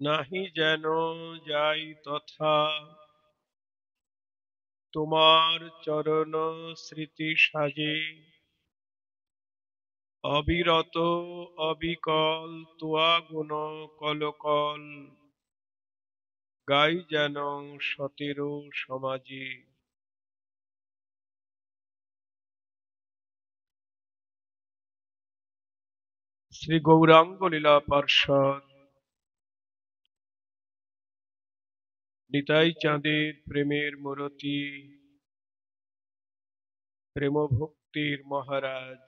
নাহি যেন যাই তথা তোমার চরণ স্মৃতি সাজে অবিরত অবিকল তুয়া গুণ কলকল গাই যেন সতেরো সমাজে। শ্রী গৌরাঙ্গ লীলা পার্ষদ নিতাই চাঁদের প্রেমের মূরতি প্রেম ভক্তির মহারাজ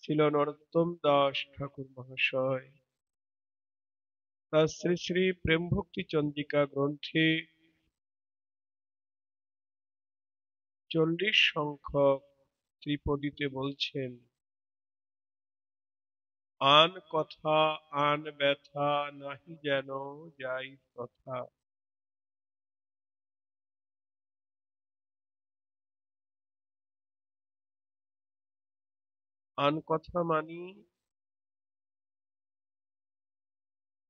ছিল নরোত্তম দাস ঠাকুর মহাশয়। তার শ্রী শ্রী প্রেম ভক্তি চন্দ্রিকা গ্রন্থে 40 সংখ্যক ত্রিপদীতে বলছেন, আন কথা আন ব্যথা নাহি যেন যাই তথা। আন কথা মানি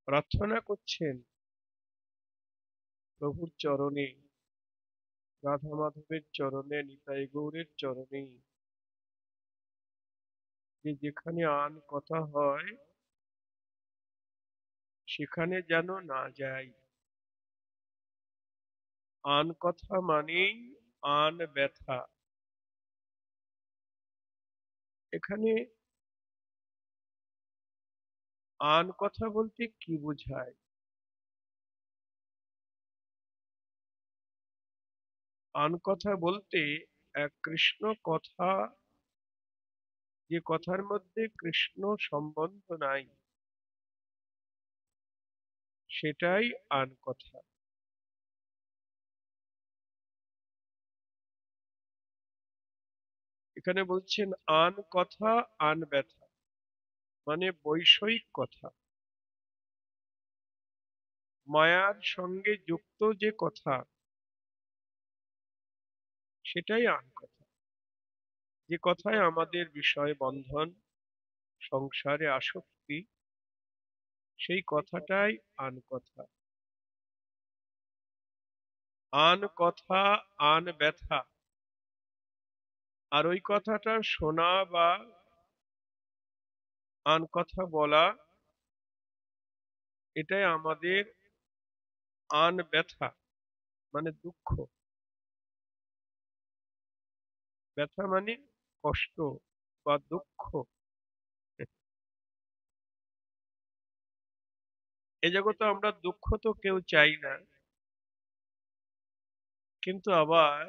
প্রার্থনা করছেন প্রভুর চরণে, রাধা মাধবের চরণে, নিতাই গৌরের চরণে, যে যেখানে আন কথা হয় সেখানে যেন না যাই। আন কথা মানেই আন ব্যথা। এখানে আন কথা বলতে কি বোঝায়? আন কথা বলতে কৃষ্ণ কথা, যে কথার মধ্যে কৃষ্ণ সম্বন্ধ নাই, সেটাই আন কথা। এখানে বলছেন আন কথা আন ব্যথা, মানে বৈষয়িক কথা, মায়ার সঙ্গে যুক্ত যে কথা, সেটাই আন কথা। যে কথায় আমাদের বিষয় বন্ধন, সংসারে আসক্তি, সেই কথাটাই আন কথা। আন কথা আন ব্যথা, আর ওই কথাটা শোনা বা আন কথা বলা, এটাই আমাদের আন ব্যথা, মানে দুঃখ। ব্যথা মানে কষ্ট বা দুঃখ। এ জগতে আমরা দুঃখ তো কেউ চাই না, কিন্তু আবার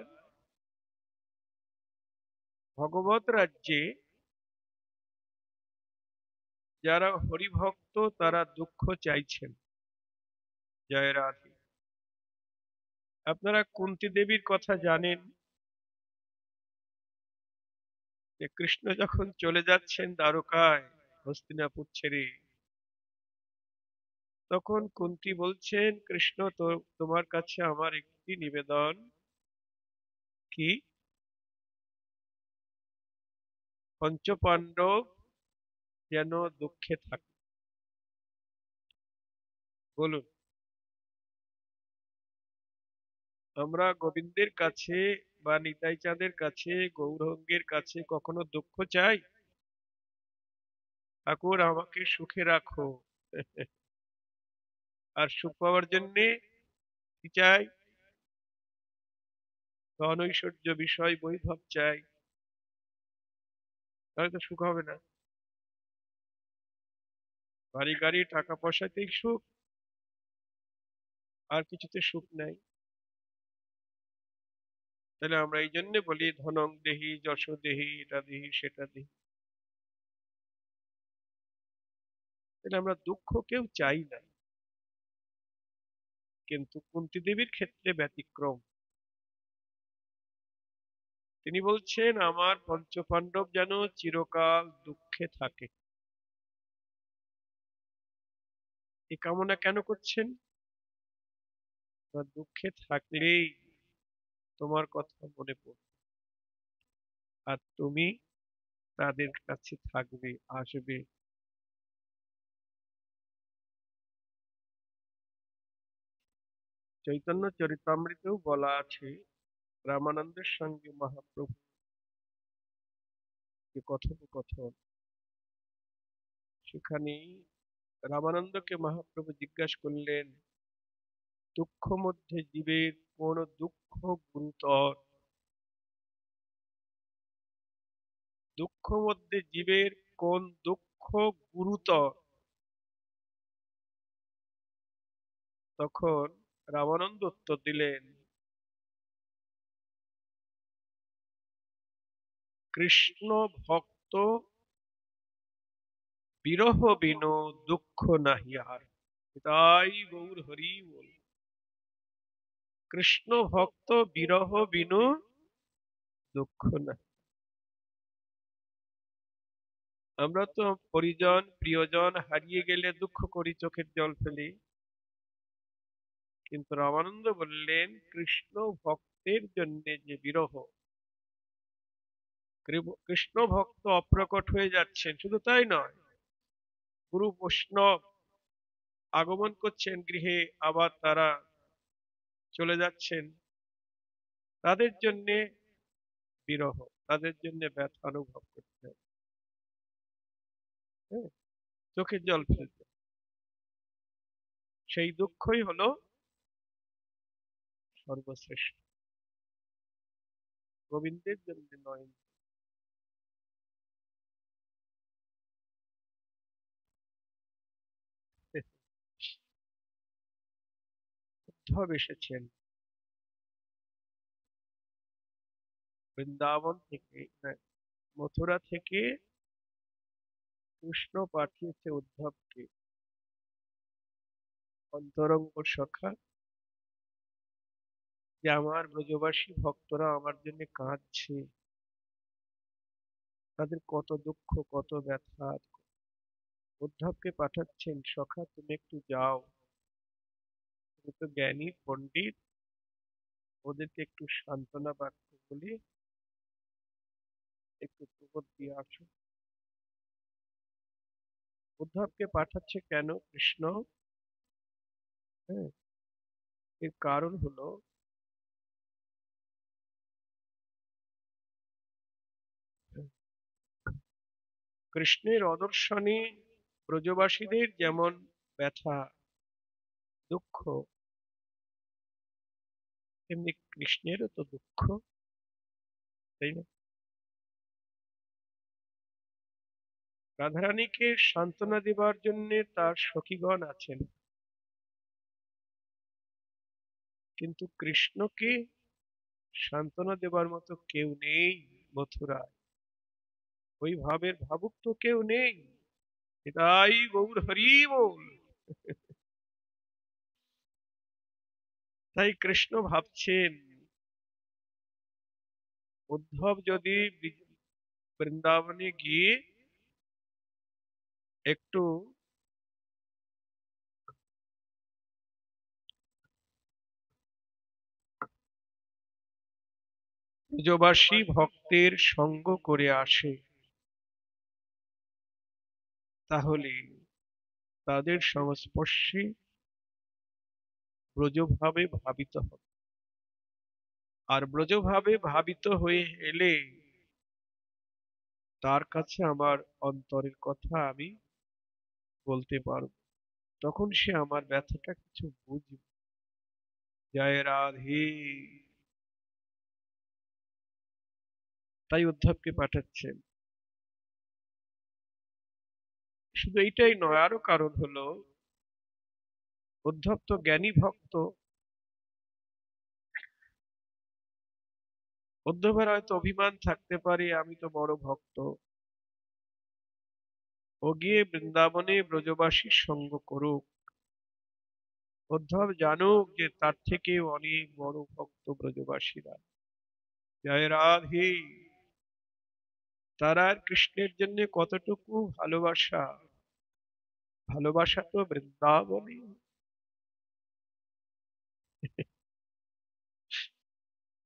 ভগবত রাজ্যে যারা হরিভক্ত তারা দুঃখ চাইছেন। জয় রাধে। আপনারা কুন্তী দেবীর কথা জানেন, যে কৃষ্ণ যখন চলে যাচ্ছেন দ্বারকায় হস্তিনাপুর ছেড়ে, তখন কুন্তী বলছেন, কৃষ্ণ তো তোমার কাছে আমার একটি নিবেদন, কি পঞ্চপাণ্ডব যেন দুঃখে থাকে। বলুন, আমরা গোবিন্দের কাছে বা নিতাই চাঁদের কাছে, গৌরাঙ্গের কাছে কখনো দুঃখ চাই? ঠাকুর আমাকে সুখে রাখো। আর সুখ পাওয়ার জন্যে কি চাই? ধন ঐশ্বর্য বিষয় বৈভব চাই। তাহলে তো সুখ হবে না। বাড়ি গাড়ি টাকা পয়সাতেই সুখ, আর কিছুতে সুখ নাই। তাহলে আমরা এই জন্য বলি ধনং দেহি যশ দেহি, এটা দেহি সেটা দেহি। তাহলে আমরা দুঃখ কেউ চাই না, কিন্তু কুন্তী দেবীর ক্ষেত্রে ব্যতিক্রম। তিনি বলছেন আমার পঞ্চপাণ্ডব যেন চিরকাল দুঃখে থাকে। এই কামনা কেন করছেন? দুঃখে থাকলেই তোমার কথা মনে পড়বে, আর তুমি তাদের কাছে থাকবে, আসবে। চৈতন্য চরিতামৃতেও বলা আছে রামানন্দের সঙ্গে মহাপ্রভু যে কথোপকথন, সেখানে রামানন্দকে মহাপ্রভু জিজ্ঞাসা করলেন, দুঃখ মধ্যে জীবের কোন দুঃখ গুরুতর? দুঃখ মধ্যে জীবের কোন দুঃখ গুরুতর? তখন রামানন্দ উত্তর দিলেন, কৃষ্ণ ভক্ত বিরহ বিনু দুঃখ নাহি আর। তাই গৌর হরি বল। কৃষ্ণ ভক্ত বিরহ বিনু দুঃখ নাহি। আমরা তো পরিজন প্রিয়জন হারিয়ে গেলে দুঃখ করি, চোখের জল ফেলি, কিন্তু রামানন্দ বললেন কৃষ্ণ ভক্তের জন্য যে বিরহ, কৃষ্ণ ভক্ত অপ্রকট হয়ে যাচ্ছেন, শুধু তাই নয়, গুরু বৈষ্ণব আগমন করছেন গৃহে, আবার তারা চলে যাচ্ছেন, তাদের জন্য বিরহ, তাদের জন্য ব্যথা অনুভব করতে হয়, হ্যাঁ, চোখের জল ফেলতে। সেই দুঃখই হলো সর্বশ্রেষ্ঠ, গোবিন্দের জন্য নয়। উদ্ধব এসেছেন বৃন্দাবন থেকে, মথুরা থেকে কৃষ্ণ পাঠিয়েছে উদ্ধবকে, অন্তরঙ্গ সখা, যে আমার ব্রজবাসী ভক্তরা আমার জন্য কাঁদছে, তাদের কত দুঃখ কত ব্যথা। উদ্ধবকে পাঠাচ্ছেন, সখা তুমি একটু যাও, তুমি তো জ্ঞানী পণ্ডিত, ওদেরকে একটু সান্ত্বনা বাক্য বলে একটু প্রবোধ দিয়ে আসো। উদ্ধবকে পাঠাচ্ছে কেন কৃষ্ণ? হ্যাঁ, এর কারণ হলো কৃষ্ণের অদর্শনে ব্রজবাসীদের যেমন ব্যথা দুঃখ, তেমনি কৃষ্ণেরও তো দুঃখ, তাই না? রাধারানীকে সান্ত্বনা দেবার জন্য তার সখীগণ আছেন, কিন্তু কৃষ্ণকে সান্ত্বনা দেবার মতো কেউ নেই মথুরায়, ওই ভাবের ভাবুক তো কেউ নেই। এটাই গৌর হরি বল। তাই কৃষ্ণ ভাবছেন, উদ্ধব যদি বৃন্দাবনে গিয়ে একটু ব্রজবাসী ভক্তের সঙ্গ করে আসে, তাহলে তাদের সংস্পর্শে ব্রজভাবে ভাবিত হবে, আর ব্রজভাবে ভাবিত হয়ে এলে তার কাছে আমার অন্তরের কথা আমি বলতে পারব, তখন সে আমার ব্যথাটা কিছু বুঝবে। জয় রাধে। তাই উদ্ধবকে পাঠাচ্ছেন। শুধু এইটাই নয়, আরো কারণ হলো, উদ্ধব তো জ্ঞানী ভক্ত, উদ্ধবের হয়তো অভিমান থাকতে পারে আমি তো বড় ভক্ত, ও গিয়ে বৃন্দাবনে ব্রজবাসীর সঙ্গ করুক, উদ্ধব জানুক যে তার থেকে অনেক বড় ভক্ত ব্রজবাসীরা। জয় রাধে। তারা আর কৃষ্ণের জন্য কতটুকু ভালোবাসা, ভালোবাসা তো বৃন্দাবনে।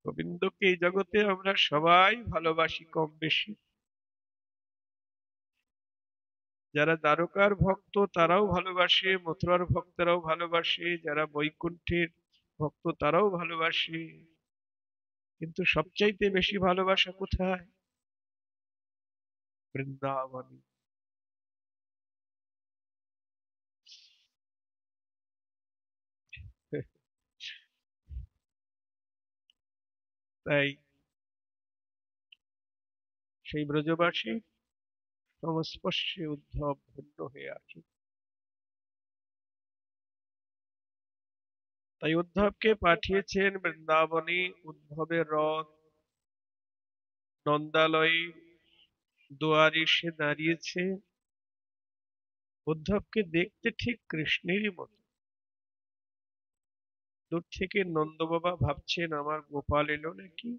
গোবিন্দকে এই জগতে আমরা সবাই ভালোবাসি কম বেশি, যারা দ্বারকার ভক্ত তারাও ভালোবাসে, মথুরার ভক্তরাও ভালোবাসে, যারা বৈকুণ্ঠের ভক্ত তারাও ভালোবাসে, কিন্তু সবচাইতে বেশি ভালোবাসা কোথায়? বৃন্দাবনে। তাই সেই ব্রজবাসী সংস্পর্শে উদ্ধব ধন্য হয়ে আছে। তাই উদ্ধবকে পাঠিয়েছেন বৃন্দাবনে। উদ্ধবের রথ নন্দালয়ে দুয়ারে এসে দাঁড়িয়েছে। উদ্ধবকে দেখতে ঠিক কৃষ্ণেরই মতো। দূর থেকে নন্দবাবা ভাবছেন আমার গোপাল এলো নাকি।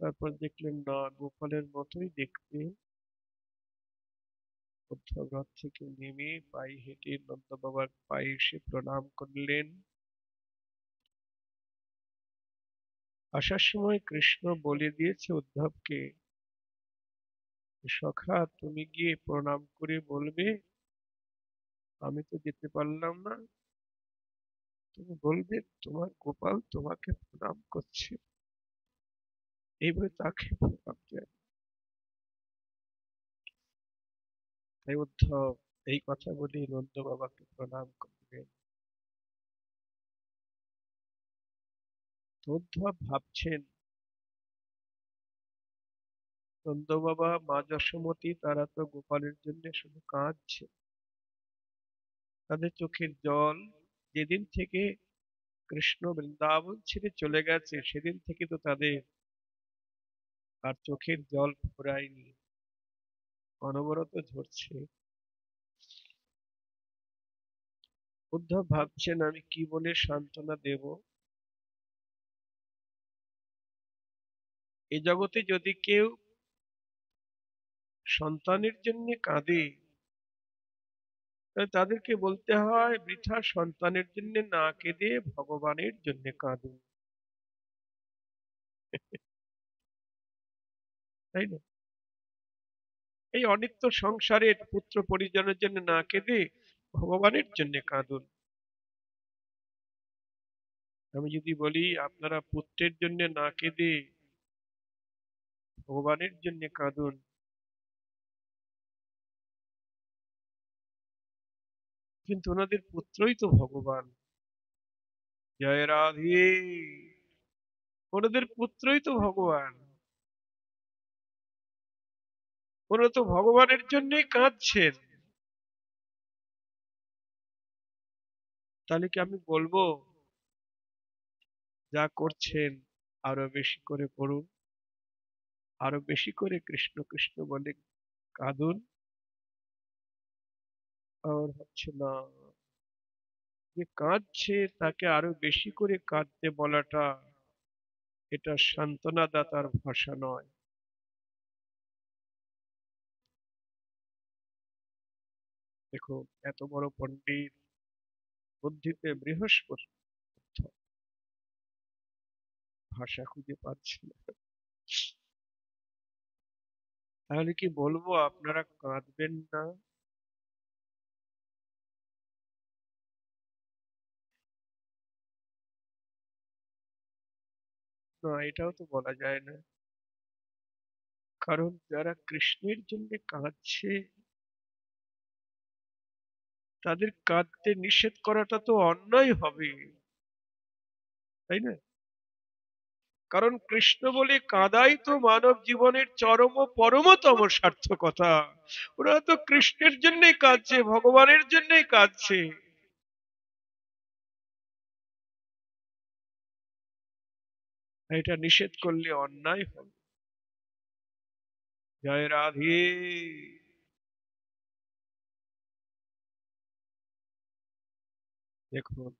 তারপর দেখলেন না, গোপালের মতোই দেখতে। উদ্ধব রথ থেকে নেমে পায়ে হেঁটে নন্দবাবার পায়ে এসে প্রণাম করলেন। আসার সময় কৃষ্ণ বলে দিয়েছে উদ্ধবকে, সখা তুমি গিয়ে প্রণাম করে বলবে আমি তো যেতে পারলাম না, তুমি বলবে তোমার গোপাল তোমাকে প্রণাম করছে। এইভাবে তাকে প্রণাম দেয়। তাই উদ্ধব এই কথা বলে নন্দ বাবাকে প্রণাম করলেন। উদ্ধব ভাবছেন নন্দ বাবা মা যশোমতী তারা তো গোপালের জন্য শুধু কাঁদছে। তাদের চোখের জল যেদিন থেকে কৃষ্ণ বৃন্দাবন ছেড়ে চলে গেছে সেদিন থেকে তো তাদের আর চোখের জল ফুরায়নি, অনবরত ঝরছে। উদ্ধব ভাবছেন আমি কি বলে সান্ত্বনা দেব। এই জগতে যদি কেউ সন্তানের জন্য কাঁদে, তাহলে তাদেরকে বলতে হয় বৃথা সন্তানের জন্য না কেঁদে ভগবানের জন্য কাঁদুন। তাই না? এই অনিত্য সংসারের পুত্র পরিজনের জন্য না কেঁদে ভগবানের জন্য কাঁদুন। আমি যদি বলি আপনারা পুত্রের জন্য না কেঁদে ভগবানের জন্য কাঁদুন, কিন্তু ওনাদের পুত্রই তো ভগবান। জয় রাধে। ওনাদের পুত্রই তো ভগবান। ওরা তো ভগবানের জন্যই কাঁদছেন। তাহলে কি আমি বলবো যা করছেন আরো বেশি করে করুন, আরো বেশি করে কৃষ্ণ কৃষ্ণ বলে কাঁদুন? আর হচ্ছে না, যে কাঁদছে তাকে আরো বেশি করে কাঁদতে বলাটা এটা সান্ত্বনা দাতার ভাষা নয়। দেখো, এত বড় পণ্ডিত, বুদ্ধিতে বৃহস্পতি, ভাষা খুঁজে পাচ্ছে না। তাহলে কি বলবো আপনারা কাঁদবেন না? না, এটাও তো বলা যায় না। কারণ যারা কৃষ্ণের জন্য কাঁদছে তাদের কাঁদতে নিষেধ করাটা তো অন্যায় হবে, তাই না? কারণ কৃষ্ণ বলে কাঁদাই তো মানব জীবনের চরম ও পরমতম সার্থকতা। ওরা তো কৃষ্ণের জন্যই কাঁদছে, ভগবানের জন্যই কাঁদছে। এটা নিষেধ করলে অন্যায় হবে। জয় রাধে। দেখুন,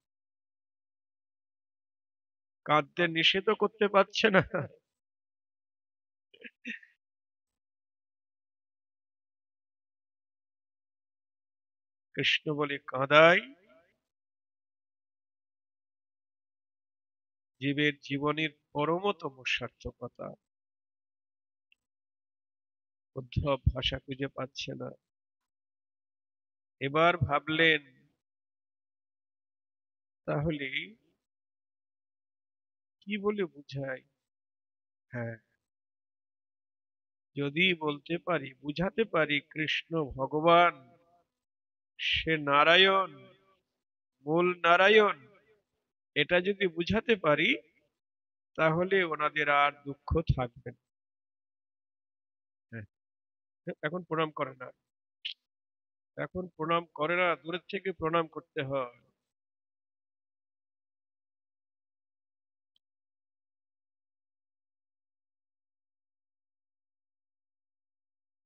কাঁদতে নিষেধও করতে পারছে না। কৃষ্ণ বলে কাঁদাই জীবের জীবনের পরমতম সার্থকতা। উদ্ধব ভাষা খুঁজে পাচ্ছে না। এবার ভাবলেন তাহলে কি বলে বুঝাই। হ্যাঁ, যদি বলতে পারি, বুঝাতে পারি কৃষ্ণ ভগবান, সে নারায়ণ, মূল নারায়ণ, এটা যদি বুঝাতে পারি, তাহলে ওনাদের আর দুঃখ থাকবে না। হ্যাঁ, এখন প্রণাম করে না, এখন প্রণাম করে না, দূরের থেকে প্রণাম করতে হয়।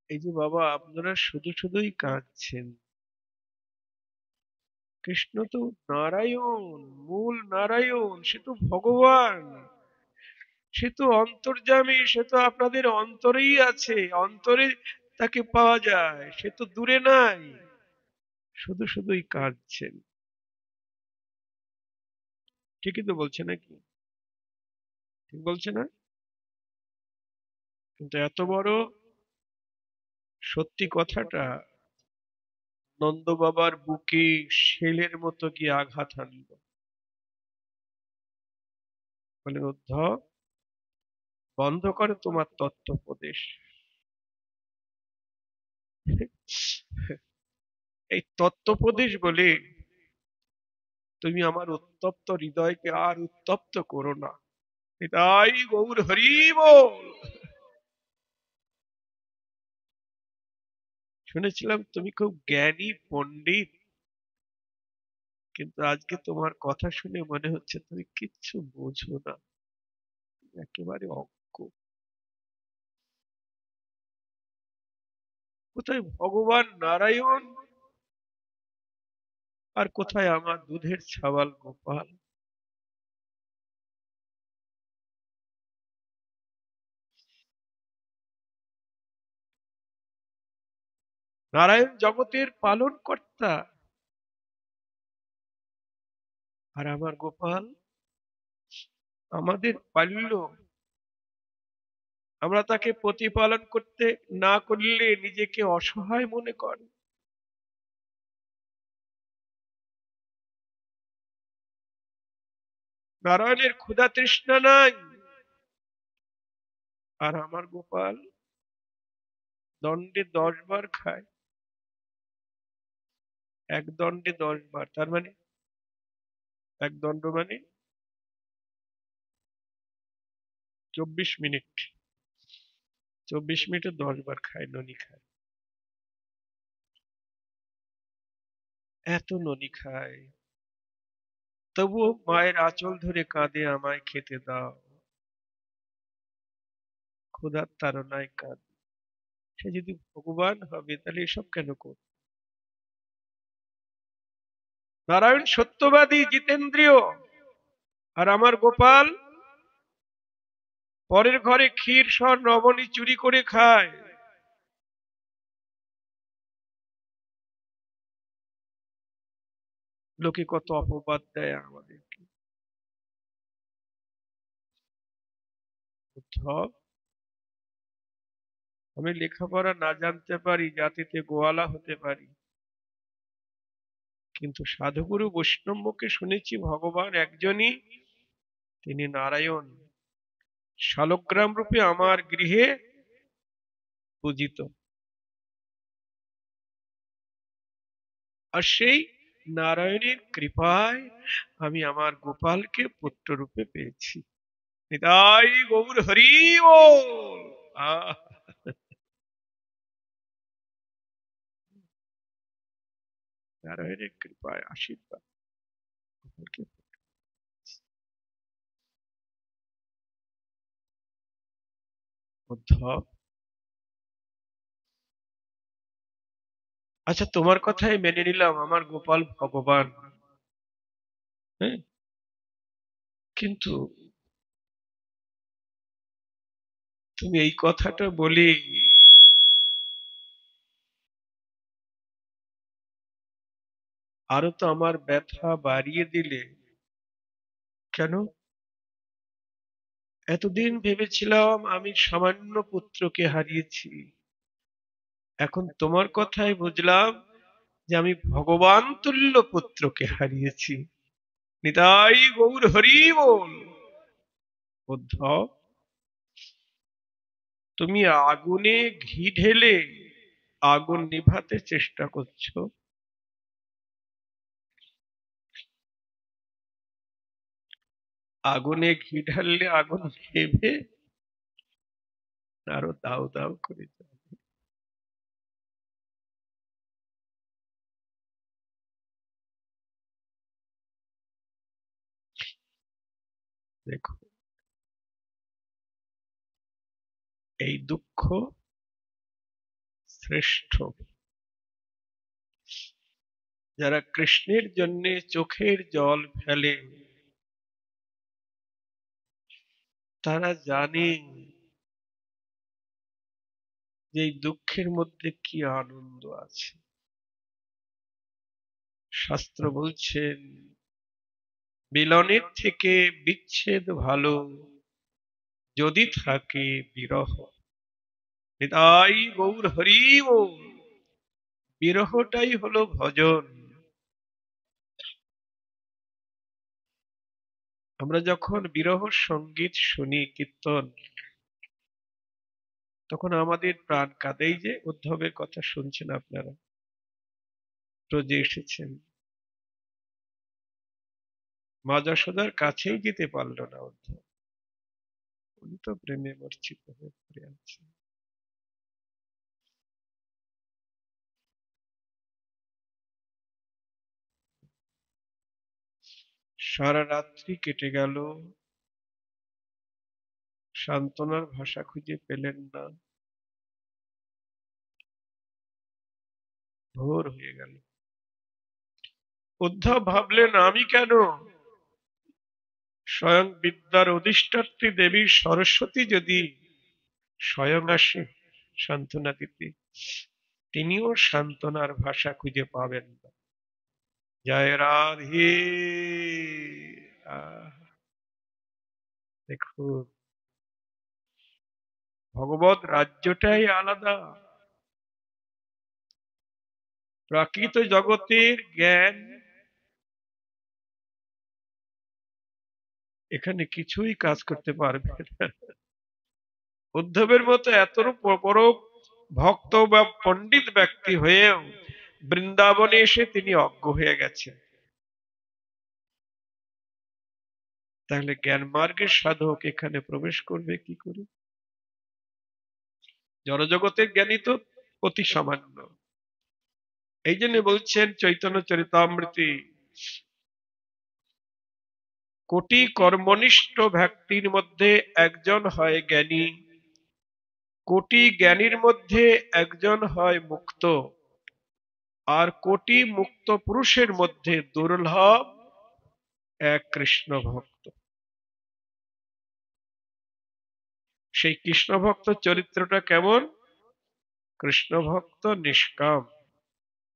এই যে বাবা, আপনারা শুধু শুধুই কাঁদছেন। কৃষ্ণ তো নারায়ণ, মূল নারায়ণ, সে তো ভগবান, সে তো অন্তর্যামী, সে তো আপনাদের অন্তরেই আছে, অন্তরে তাকে পাওয়া যায়, সে তো দূরে নাই। শুধু শুধুই কাঁদছেন। ঠিকই তো বলছে নাকি? ঠিক বলছে না? কিন্তু এত বড় সত্যি কথাটা নন্দ বাবার বুকে শেলের মতো গিয়ে আঘাত হানলো। বলে, উদ্ধব, বন্ধ করে তোমার তত্ত্বোপদেশ। এই তত্ত্বোপদেশ বলে তুমি আমার উত্তপ্ত হৃদয়কে আর উত্তপ্ত করো না। এটাই গৌর হরি বল। শুনেছিলাম তুমি খুব জ্ঞানী পণ্ডিত, কিন্তু আজকে তোমার কথা শুনে মনে হচ্ছে তুমি কিচ্ছু বোঝো না, তুমি একেবারে অজ্ঞ। কোথায় ভগবান নারায়ণ, আর কোথায় আমার দুধের ছাওয়াল গোপাল? নারায়ণ জগতের পালন কর্তা, আর আমার গোপাল আমাদের পাল্য। আমরা তাকে প্রতিপালন করতে না করলে নিজেকে অসহায় মনে করে। নারায়ণের ক্ষুধা তৃষ্ণা নাই, আর আমার গোপাল দণ্ডে 10 বার খায়। এক দণ্ডে 10 বার, তার মানে এক দণ্ড মানে 24 মিনিট। 24 মিনিটে 10 বার খায়, ননি খায়। এত ননি খায়, তবুও মায়ের আঁচল ধরে কাঁদে, আমায় খেতে দাও। ক্ষুধার তাড়নায় কাঁদে। সে যদি ভগবান হবে তাহলে এসব কেন করবে? নারায়ণ সত্যবাদী, জিতেন্দ্রীয়, আর আমার গোপাল পরের ঘরে ক্ষীর সর নবনী চুরি করে খায়। লোকে কত অপবাদ দেয় আমাদেরকে। উদ্ধব, আমি লেখাপড়া না জানতে পারি, জাতিতে গোয়ালা হতে পারি, কিন্তু সাধুগুরু বৈষ্ণবকে শুনেছি ভগবান একজনই, তিনি নারায়ণ, শালগ্রাম রূপে আমার গৃহে পূজিত। আর সেই নারায়ণের কৃপায় আমি আমার গোপালকে পুত্ররূপে পেয়েছি। নিতাই গৌর হরি বল। আহ, নারায়ণের কৃপায় আশীর্বাদ গোপালকে। উদ্ধব, আচ্ছা তোমার কথাই মেনে নিলাম আমার গোপাল ভগবান, হ্যাঁ, কিন্তু তুমি এই কথাটা বলে আরো তো আমার ব্যথা বাড়িয়ে দিলে। কেন? এতদিন ভেবেছিলাম আমি সামান্য পুত্রকে হারিয়েছি, এখন তোমার কথাই বুঝলাম যে আমি ভগবান তুল্য পুত্রকে হারিয়েছি। নিতাই গৌর হরি বল। উদ্ধব, তুমি আগুনে ঘি ঢেলে আগুন নিভাতে চেষ্টা করছো। আগুনে ঘি ঢাললে আগুন নেভে, আরো দাউ দাউ করে জ্বলে। দেখো, এই দুঃখ শ্রেষ্ঠ। যারা কৃষ্ণের জন্য চোখের জল ফেলে, তারা জানে যে এই দুঃখের মধ্যে কি আনন্দ আছে। শাস্ত্র বলছেন, মিলনের থেকে বিচ্ছেদ ভালো, যদি থাকে বিরহ। নিতাই গৌর হরি বল। বিরহটাই হলো ভজন। আমরা যখন বিরহ সঙ্গীত শুনি, কীর্তন, তখন আমাদের প্রাণ কাঁদেই। যে উদ্ধবের কথা শুনছেন আপনারা, ব্রজে এসেছেন, মা যশোদার কাছেই যেতে পারল না উদ্ধব। উনি তো প্রেমে মূর্ছিত হয়ে পড়ে আছেন। সারা রাত্রি কেটে গেল, সান্ত্বনার ভাষা খুঁজে পেলেন না। ভোর হয়ে গেল। উদ্ধব ভাবলেন, আমি কেন? স্বয়ং বিদ্যার অধিষ্ঠাত্রী দেবী সরস্বতী যদি স্বয়ং আসে সান্ত্বনা দিতে, তিনিও সান্ত্বনার ভাষা খুঁজে পাবেন না। জয় রাধে। আহ, দেখুন, ভগবত রাজ্যটাই আলাদা। প্রাকৃত জগতের জ্ঞান এখানে কিছুই কাজ করতে পারবে না। উদ্ধবের মতো এত বড় ভক্ত বা পণ্ডিত ব্যক্তি হয়েও বৃন্দাবনে এসে তিনি অজ্ঞ হয়ে গেছেন। তাহলে জ্ঞান মার্গের সাধক এখানে প্রবেশ করবে কি করে? জড়জগতের জ্ঞানী তো অতি সামান্য। এই জন্য বলছেন চৈতন্য চরিতামৃতে, কোটি কর্মনিষ্ঠ ব্যক্তির মধ্যে একজন হয় জ্ঞানী, কোটি জ্ঞানীর মধ্যে একজন হয় মুক্ত, আর কোটি মুক্ত পুরুষের মধ্যে দুর্লভ এক কৃষ্ণ ভক্ত। সেই কৃষ্ণ ভক্ত চরিত্রটা কেমন? কৃষ্ণ ভক্ত নিষ্কাম,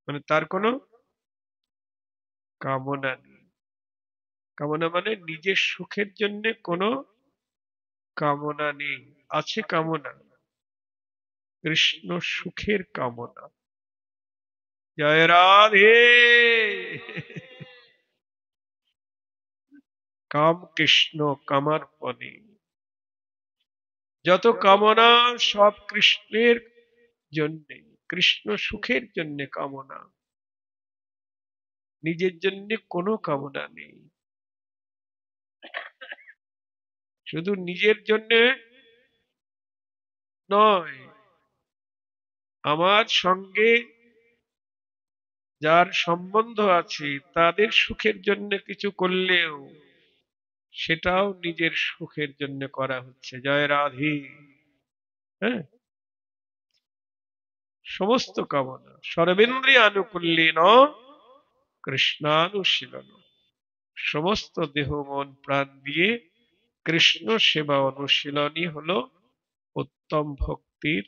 মানে তার কোনো কামনা নেই। কামনা মানে নিজের সুখের জন্য কোনো কামনা নেই। আছে কামনা, কৃষ্ণ সুখের কামনা। জয় রাধে। কাম কৃষ্ণ কামার্পণে। যত কামনা সব কৃষ্ণের জন্য, কৃষ্ণ সুখের জন্য কামনা, নিজের জন্য কোনো কামনা নেই। শুধু নিজের জন্য নয়, আমার সঙ্গে যার সম্বন্ধ আছে তাদের সুখের জন্য কিছু করলেও সেটাও নিজের সুখের জন্য করা হচ্ছে। জয় রাধে। হ্যাঁ, সমস্ত কামনা সর্বেন্দ্রিয় আনুকূল্যেন কৃষ্ণানুশীলন। সমস্ত দেহ মন প্রাণ দিয়ে কৃষ্ণ সেবা অনুশীলনই হলো উত্তম ভক্তির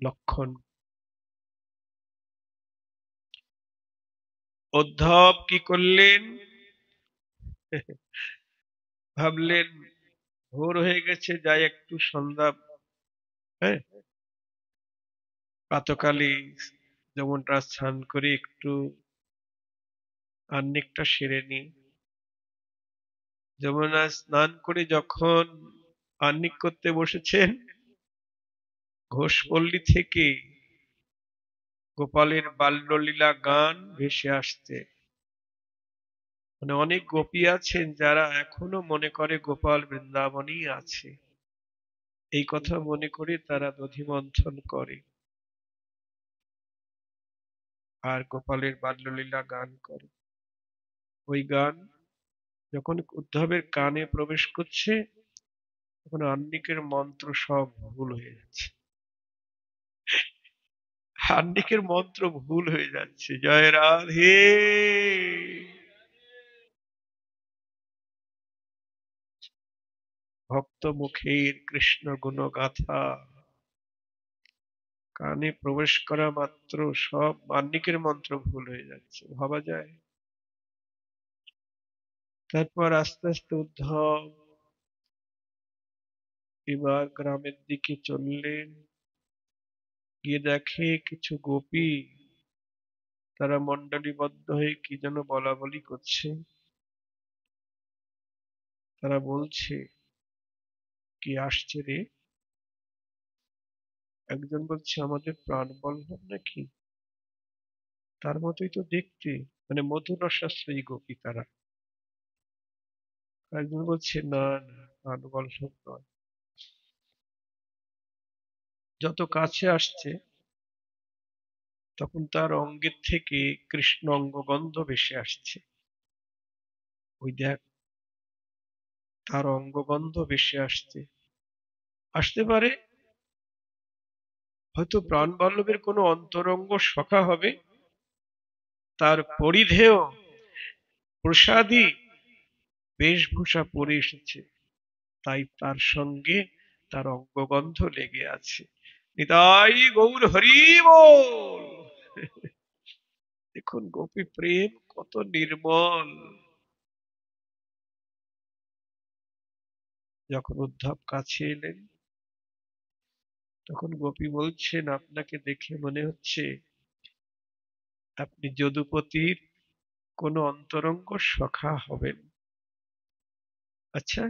লক্ষণ। উদ্ধব কি করলেন? ভাবলেন ভোর হয়ে গেছে, যাই একটু সন্ধ্যা, হ্যাঁ, প্রাতকালে যেমনটা স্নান করে একটু আহ্নিকটা সেরে নি। যমুনায় স্নান করে যখন আহ্নিক করতে বসেছেন, ঘোষপল্লী থেকে গোপালের বাল্যলীলা গান ভেসে আসছে। মানে অনেক গোপী আছেন যারা এখনো মনে করে গোপাল বৃন্দাবনেই আছে, এই কথা মনে করে তারা দধিমন্থন করে আর গোপালের বাল্যলীলা গান করে। ওই গান যখন উদ্ধবের কানে প্রবেশ করছে, তখন আহ্নিকের মন্ত্র সব ভুল হয়ে যাচ্ছে। আহ্নিকের মন্ত্র ভুল হয়ে যাচ্ছে। জয় রাধে। ভক্ত মুখের কৃষ্ণ গুণ গাথা কানে প্রবেশ করা মাত্র সব আহ্নিকের মন্ত্র ভুল হয়ে যাচ্ছে, ভাবা যায়? তারপর আস্তে আস্তে উদ্ধব এবার গ্রামের দিকে চললেন। গিয়ে দেখে কিছু গোপী তারা মণ্ডলীবদ্ধ হয়ে কি যেন বলা বলি করছে। তারা বলছে, কি আসছে রে? একজন বলছে আমাদের প্রাণ বল্লভ নাকি, তার মতোই তো দেখতে, মানে মধুরসাশ্রয়ী গোপী তারা। একজন বলছে না না, প্রাণ বল্লভ নয়। যত কাছে আসছে তখন তার অঙ্গের থেকে কৃষ্ণ অঙ্গগন্ধ ভেসে আসছে। ওই দেখ, তার অঙ্গগন্ধ ভেসে আসছে। আসতে পারে হয়তো প্রাণ বল্লভের কোনো অন্তরঙ্গ সখা হবে, তার পরিধেয় প্রসাদী বেশভূষা পরে এসেছে, তাই তার সঙ্গে তার অঙ্গগন্ধ লেগে আছে। নিতাই গৌর হরি বল। দেখুন গোপী প্রেম কত নির্মল। যখন উদ্ধব কাছে এলেন, তখন গোপী বলছেন আপনাকে দেখে মনে হচ্ছে আপনি যদুপতির কোন অন্তরঙ্গ সখা হবেন। আচ্ছা,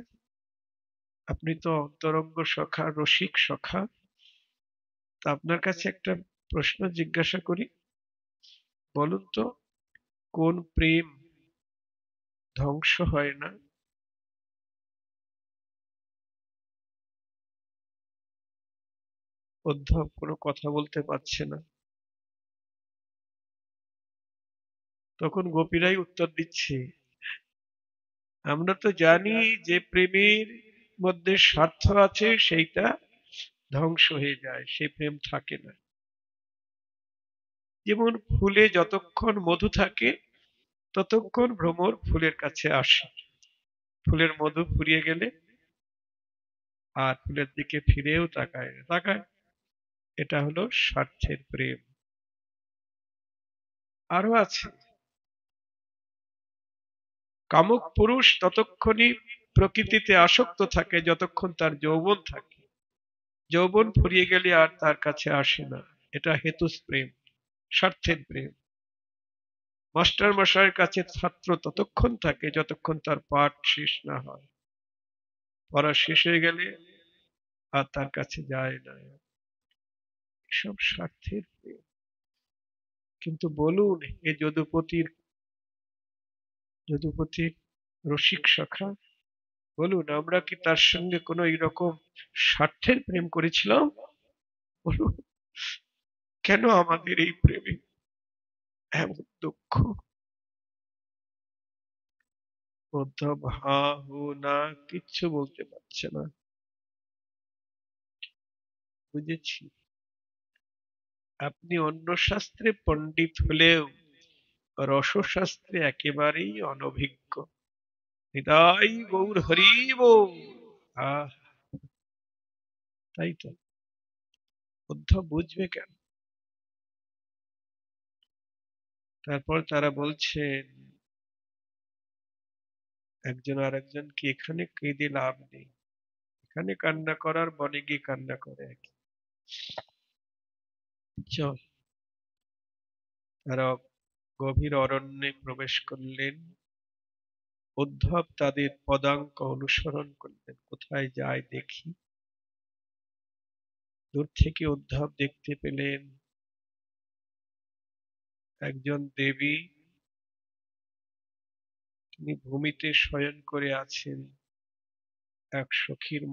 আপনি তো অন্তরঙ্গ সখা, রসিক সখা। তা আপনার কাছে একটা প্রশ্ন জিজ্ঞাসা করি, বলুন তো, কোন প্রেম ধ্বংস হয় না? উদ্ধব কোনো কথা বলতে পারছে না। তখন গোপীরাই উত্তর দিচ্ছে, আমরা তো জানি যে প্রেমের মধ্যে স্বার্থ আছে, সেইটা ধ্বংস হয়ে যায়, সেই প্রেম থাকে না। যেমন ফুলে যতক্ষণ মধু থাকে ততক্ষণ ভ্রমর ফুলের কাছে আসে, ফুলের মধু ফুরিয়ে গেলে আর ফুলের দিকে ফিরেও তাকায় না, তাকায়। এটা হলো স্বার্থের প্রেম। আরো আছে, কামুক পুরুষ ততক্ষণই প্রকৃতিতে আসক্ত থাকে যতক্ষণ তার যৌবন থাকে, যৌবন ফুরিয়ে গেলে আর তার কাছে আসে না। এটা হেতুস প্রেম, স্বার্থের প্রেম। মাস্টার মশাইয়ের কাছে ছাত্র ততক্ষণ থাকে যতক্ষণ তার পাঠ শেষ না হয়, পড়া শেষ হয়ে গেলে আর তার কাছে যায় না। সব স্বার্থের প্রেম। কিন্তু বলুন, এ যদুপতির রসিক সখা, বলুন আমরা কি তার সঙ্গে কোনো এইরকম স্বার্থের প্রেম করেছিলাম? বলুন, কেন আমাদের এই প্রেমে এমন দুঃখ? উদ্ধব হা হু না, কিচ্ছু বলতে পারছে না। বুঝেছি, আপনি অন্য শাস্ত্রে পণ্ডিত হলেও রসশাস্ত্রে একেবারেই অনভিজ্ঞ। নিতাই গৌর হরি বল। আহ, তাই তো, উদ্ধব বুঝবে কেন? তারপর তারা বলছেন একজন আর একজনকে, এখানে কেঁদে লাভ নেই, এখানে কান্না করার বনে গিয়ে কান্না করে একই। চল, তারা গভীর অরণ্যে প্রবেশ করলেন। উদ্ধব তাদের পদাঙ্ক অনুসরণ করলেন। কোথায় যায় দেখি। দূর থেকে উদ্ধব দেখতে পেলেন একজন দেবী, তিনি ভূমিতে শয়ন করে আছেন, এক সখীর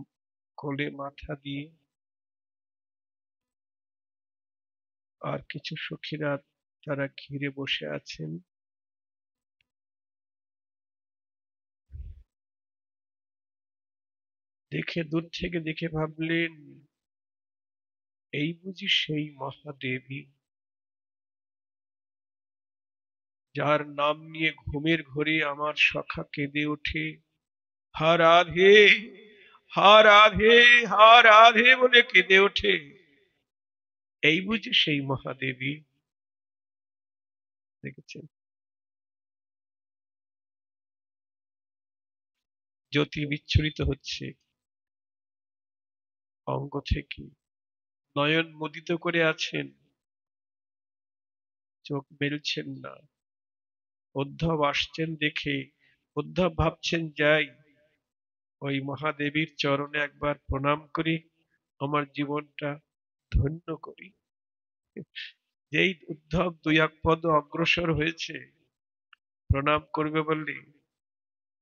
কোলে মাথা দিয়ে। আর কিছু সখীরা তারা ঘিরে বসে আছেন। দেখে দূর থেকে দেখে ভাবলেন, এই বুঝি সেই মহাদেবী যার নাম নিয়ে ঘুমের ঘোরে আমার সখা কেঁদে ওঠে, হা রাধে, হা রাধে, হা রাধে বলে কেঁদে ওঠে। এই বুঝি সেই মহাদেবী। দেখেছেন, জ্যোতি বিচ্ছুরিত হচ্ছে অঙ্গ থেকে, নয়ন মুদিত করে আছেন, চোখ মেলছেন না। উদ্ধব আসছেন দেখে উদ্ধব ভাবছেন, যাই ওই মহাদেবীর চরণে একবার প্রণাম করি, আমার জীবনটা ধন্য করি। যেই উদ্ধব দুই এক পদ অগ্রসর হয়েছে প্রণাম করবে বললে,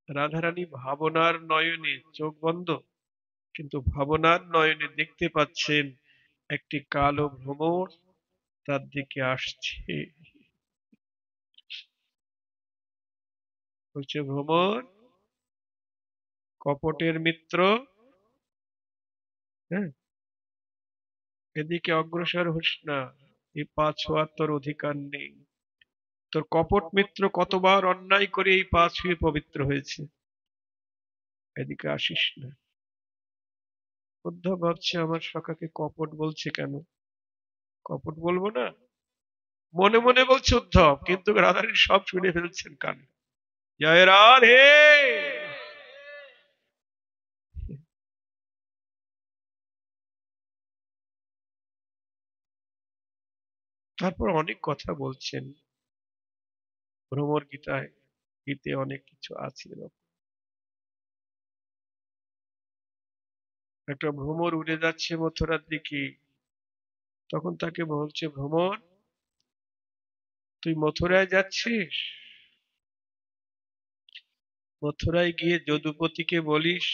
রাধারানী ভাবনার নয়নে, চোখ বন্ধ কিন্তু ভাবনার নয়নে দেখতে পাচ্ছেন একটি কালো ভ্রমর তার দিকে আসছে। বলছে, ভ্রমর কপটের মিত্র, হ্যাঁ, এদিকে অগ্রসর হোস না, এই পা ছোঁয়ার তোর অধিকার নেই। তোর কপট মিত্র কতবার অন্যায় করে এই পা ছুঁয়ে পবিত্র হয়েছে, এদিকে আসিস না। উদ্ধব ভাবছে, আমার সখাকে কপট বলছে কেন? কপট বলবো না, মনে মনে বলছে উদ্ধব, কিন্তু রাধারানী সব শুনে ফেলছেন কানে। জয় রাধে। তারপর অনেক কথা বলছেন, ভ্রমর গীতায়, গীতে অনেক কিছু আছে এরকম। একটা ভ্রমর উড়ে যাচ্ছে মথুরার দিকে, তখন তাকে বলছে, ভ্রমর তুই মথুরায় যাচ্ছিস? মথুরায় গিয়ে যদুপতিকে বলিস।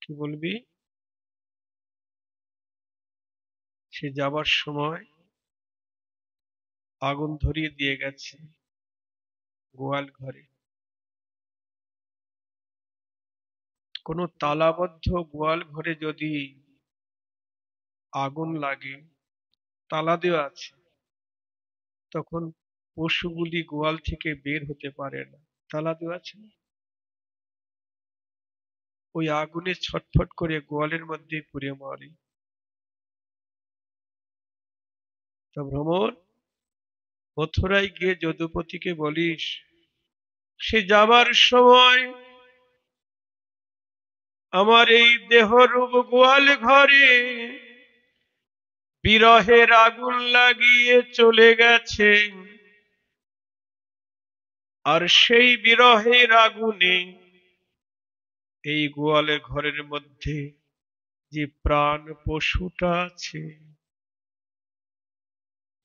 কি বলবি? সে যাবার সময় আগুন ধরিয়ে দিয়ে গেছে গোয়াল ঘরে। কোনো তালাবদ্ধ গোয়াল ঘরে যদি আগুন লাগে, তালা দেওয়া আছে, তখন পশুগুলি গোয়াল থেকে বের হতে পারে না, তালা দেওয়া আছে না? ওই আগুনে ছটফট করে গোয়ালের মধ্যে পুড়ে মরে। তা ভ্রমর, মথুরায় গিয়ে যদুপতিকে বলিস, সে যাবার সময় আমার এই দেহরূপ গোয়াল ঘরে বিরহের আগুন লাগিয়ে চলে গেছে, আর সেই বিরহের আগুনে এই গোয়ালের ঘরের মধ্যে যে প্রাণ পশুটা আছে,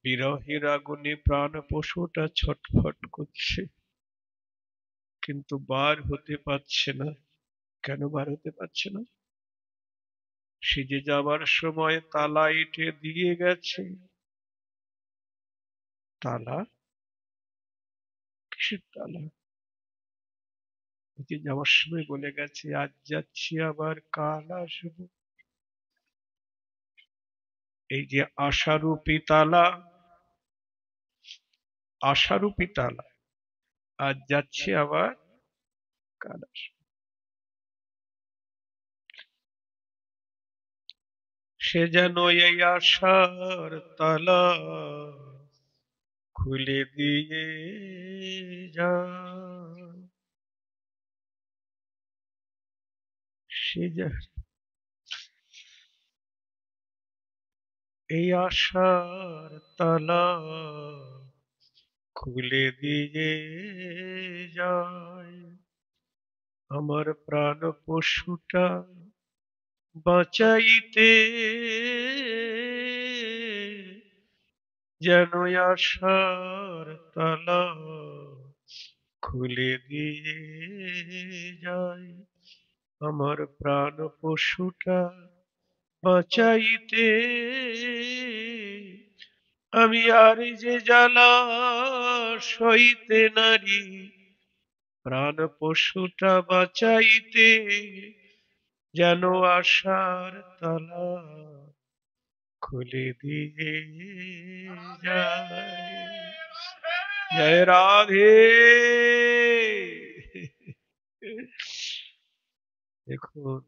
বিরহের আগুনে প্রাণ পশুটা ছটফট করছে, কিন্তু বার হতে পারছে না। কেন বার হতে পারছে না? সে যে যাবার সময় তালা এঁটে দিয়ে গেছে। তালা? কিসের তালা? যে যাওয়ার সময় বলে গেছে, আজ যাচ্ছি আবার কাল আসবো। এই যে আশারূপী তালা, আশারূপী তালা, আজ যাচ্ছি আবার কাল আসবো। সে যেন এই আশার তালা খুলে দিয়ে যায়। সে যেন এই আশার তালা খুলে দিয়ে যায়। আমার প্রাণ পশুটা বাঁচাইতে যেন আশার তালা খুলে দিয়ে যায়। আমার প্রাণ পশুটা বাঁচাইতে আমি আর যে জ্বালা সইতে নারি, প্রাণ পশুটা বাঁচাইতে যেন আশার তালা খুলে দিয়ে যায়। জয় রাধে। দেখুন,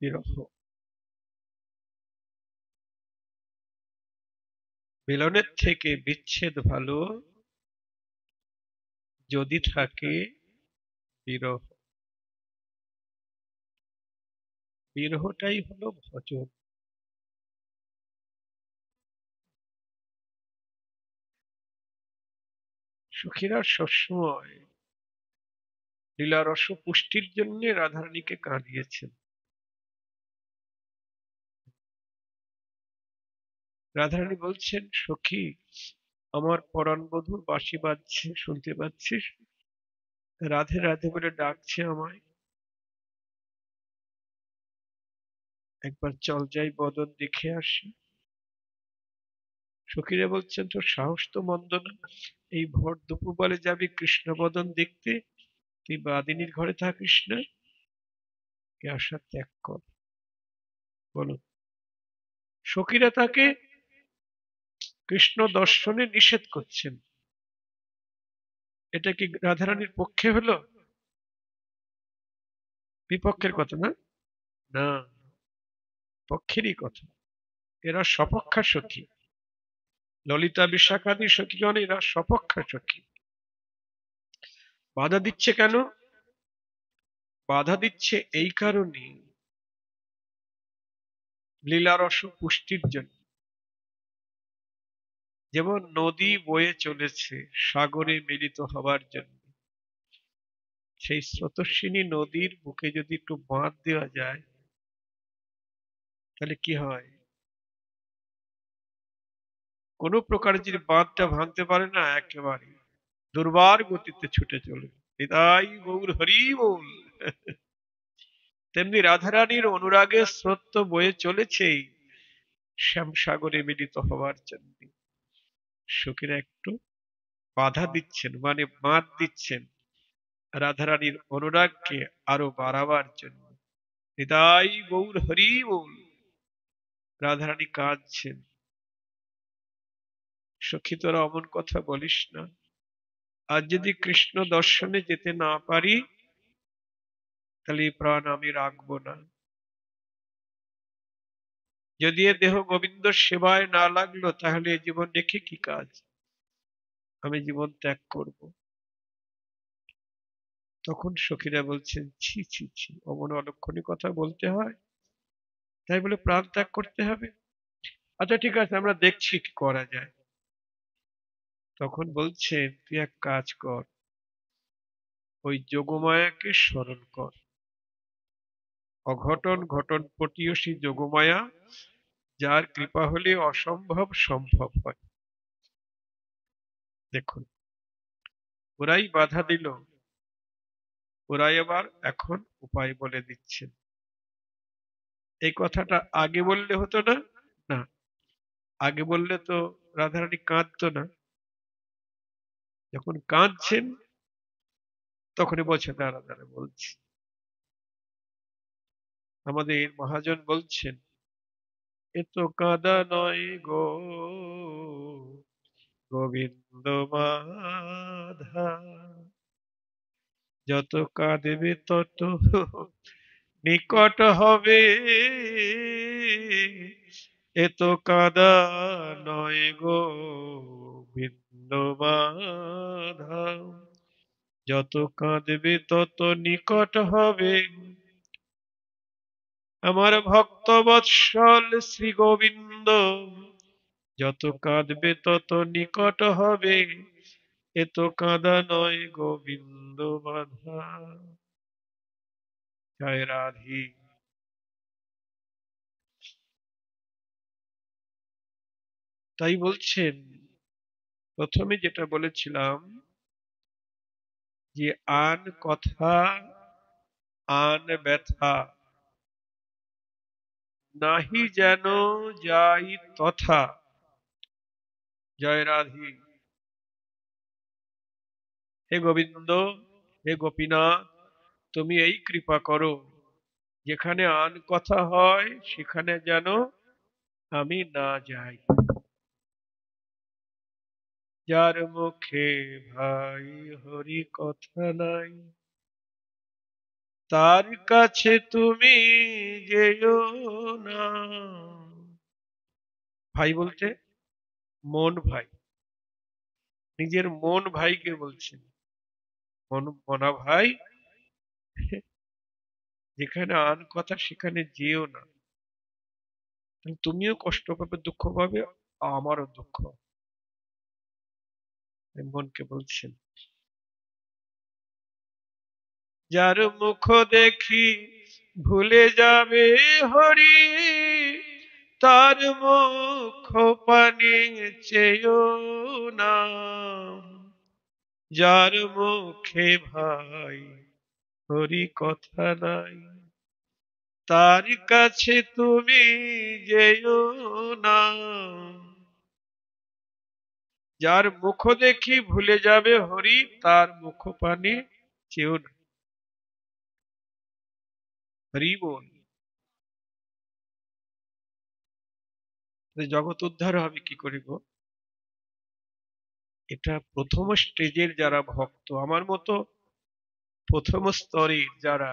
বিরহ মিলনের থেকে বিচ্ছেদ ভালো, যদি থাকে বিরহ। বিরহটাই হলো ভজন। সখীরা সবসময় লীলারস পুষ্টির জন্য রাধারানীকে কাঁদিয়েছেন। রাধারানী বলছেন, সখী আমার পরাণ বধূর বাঁশি বাজছে, শুনতে পাচ্ছিস? রাধে রাধে বলে ডাকছে আমায়, একবার চল যাই বদন দেখে আসি। সখীরা বলছেন, তোর সাহস তো মন্দ না, এই ভর দুপুর বেলা যাবি কৃষ্ণ বদন দেখতে, তুই বাদিনীর ঘরে থাকিস না, এ আশা ত্যাগ কর। বলো, সখীরা তাকে কৃষ্ণ দর্শনে নিষেধ করছেন। এটা কি রাধারানীর পক্ষে হলো? বিপক্ষের কথা না? না, পক্ষেরই কথা। এরা সপক্ষা সখী। ললিতা বিশাখাদি সখীগণ এরা সপক্ষা সখী। বাধা দিচ্ছে কেন? বাধা দিচ্ছে এই কারণে, লীলারস পুষ্টির জন্য। যেমন নদী বয়ে চলেছে সাগরে মিলিত হবার জন্য, সেই স্রোতস্বিনী নদীর বুকে যদি একটু বাঁধ দেওয়া যায়, তাহলে কি হয়? কোন প্রকার যদি বাঁধটা ভাঙতে পারে না, একেবারে দুর্বার গতিতে ছুটে চলে। নিতাই গৌর হরি বল। তেমনি রাধারানীর অনুরাগের স্রোত তো বয়ে চলেছেই শ্যামসাগরে মিলিত হওয়ার জন্য। সখীরা একটু বাধা দিচ্ছেন, মানে বাঁধ দিচ্ছেন রাধারানীর অনুরাগকে আরো বাড়াবার জন্য। নিতাই গৌর হরি বল। রাধারানী কাঁদছেন, সখী তোরা অমন কথা বলিস না, আজ যদি কৃষ্ণ দর্শনে যেতে না পারি, তাহলে এই প্রাণ আমি রাখবো না। যদি এ দেহ গোবিন্দ সেবায় না লাগলো, তাহলে এ জীবন রেখে কি কাজ? আমি জীবন ত্যাগ করব। তখন সখীরা বলছেন, ছি ছি ছি, অমন অলক্ষণী কথা বলতে হয়? তাই বলে প্রাণ ত্যাগ করতে হবে? আচ্ছা ঠিক আছে, আমরা দেখছি কি করা যায়। তখন বলছেন, তুই এক কাজ কর, ওই যোগমায়াকে স্মরণ কর। অঘটন ঘটন পটীয়সী যোগমায়া, যার কৃপা হলে অসম্ভব সম্ভব হয়। দেখুন, ওরাই বাধা দিল, ওরাই আবার এখন উপায় বলে দিচ্ছেন। এই কথাটা আগে বললে হতো না? না, আগে বললে তো রাধারানী কাঁদতো না। যখন কাঁদছেন, তখনই বলছে দাঁড়া দাঁড়া বলছি। আমাদের মহাজন বলছেন, এ তো কাঁদা নয় গো গোবিন্দ মাধা, যত কাঁদবে তত নিকট হবে, এ তো কাঁদা নয় গো গোবিন্দ মাধা, যত কাঁদবে তত নিকট হবে। আমার ভক্ত বৎসল শ্রী গোবিন্দ, যত কাঁদবে তত নিকট হবে, এ তো কাঁদা নয় গোবিন্দ বাধা। জয় রাধি। তাই বলছেন, প্রথমে যেটা বলেছিলাম যে আন কথা আন ব্যথা, নাহি যেন যাই তথা। জয় রাধি। হে গোবিন্দ, হে গোপীনাথ, তুমি এই কৃপা করো, যেখানে আন কথা হয় সেখানে যেন আমি না যাই। যার মুখে ভাই হরি কথা নাই, তার কাছে তুমি যেও না। ভাই বলতে মন ভাই, নিজের মন ভাইকে বলছেন, মনা ভাই, যেখানে আন কথা সেখানে যেও না, তুমিও কষ্ট পাবে, দুঃখ পাবে, আমারও দুঃখ। মনকে বলছেন, যার মুখ দেখি ভুলে যাবে হরি, তার মুখ পানে চেয়েও না। যার মুখে ভাই হরি কথা নাই, তার কাছে তুমি যেও না। যার মুখ দেখি ভুলে যাবে হরি, তার মুখ পানে চেয়েও না। হরি বল। জগৎ উদ্ধার হবে কি করে গো? এটা প্রথম স্টেজের যারা ভক্ত, আমার মতো প্রথম স্তরের যারা,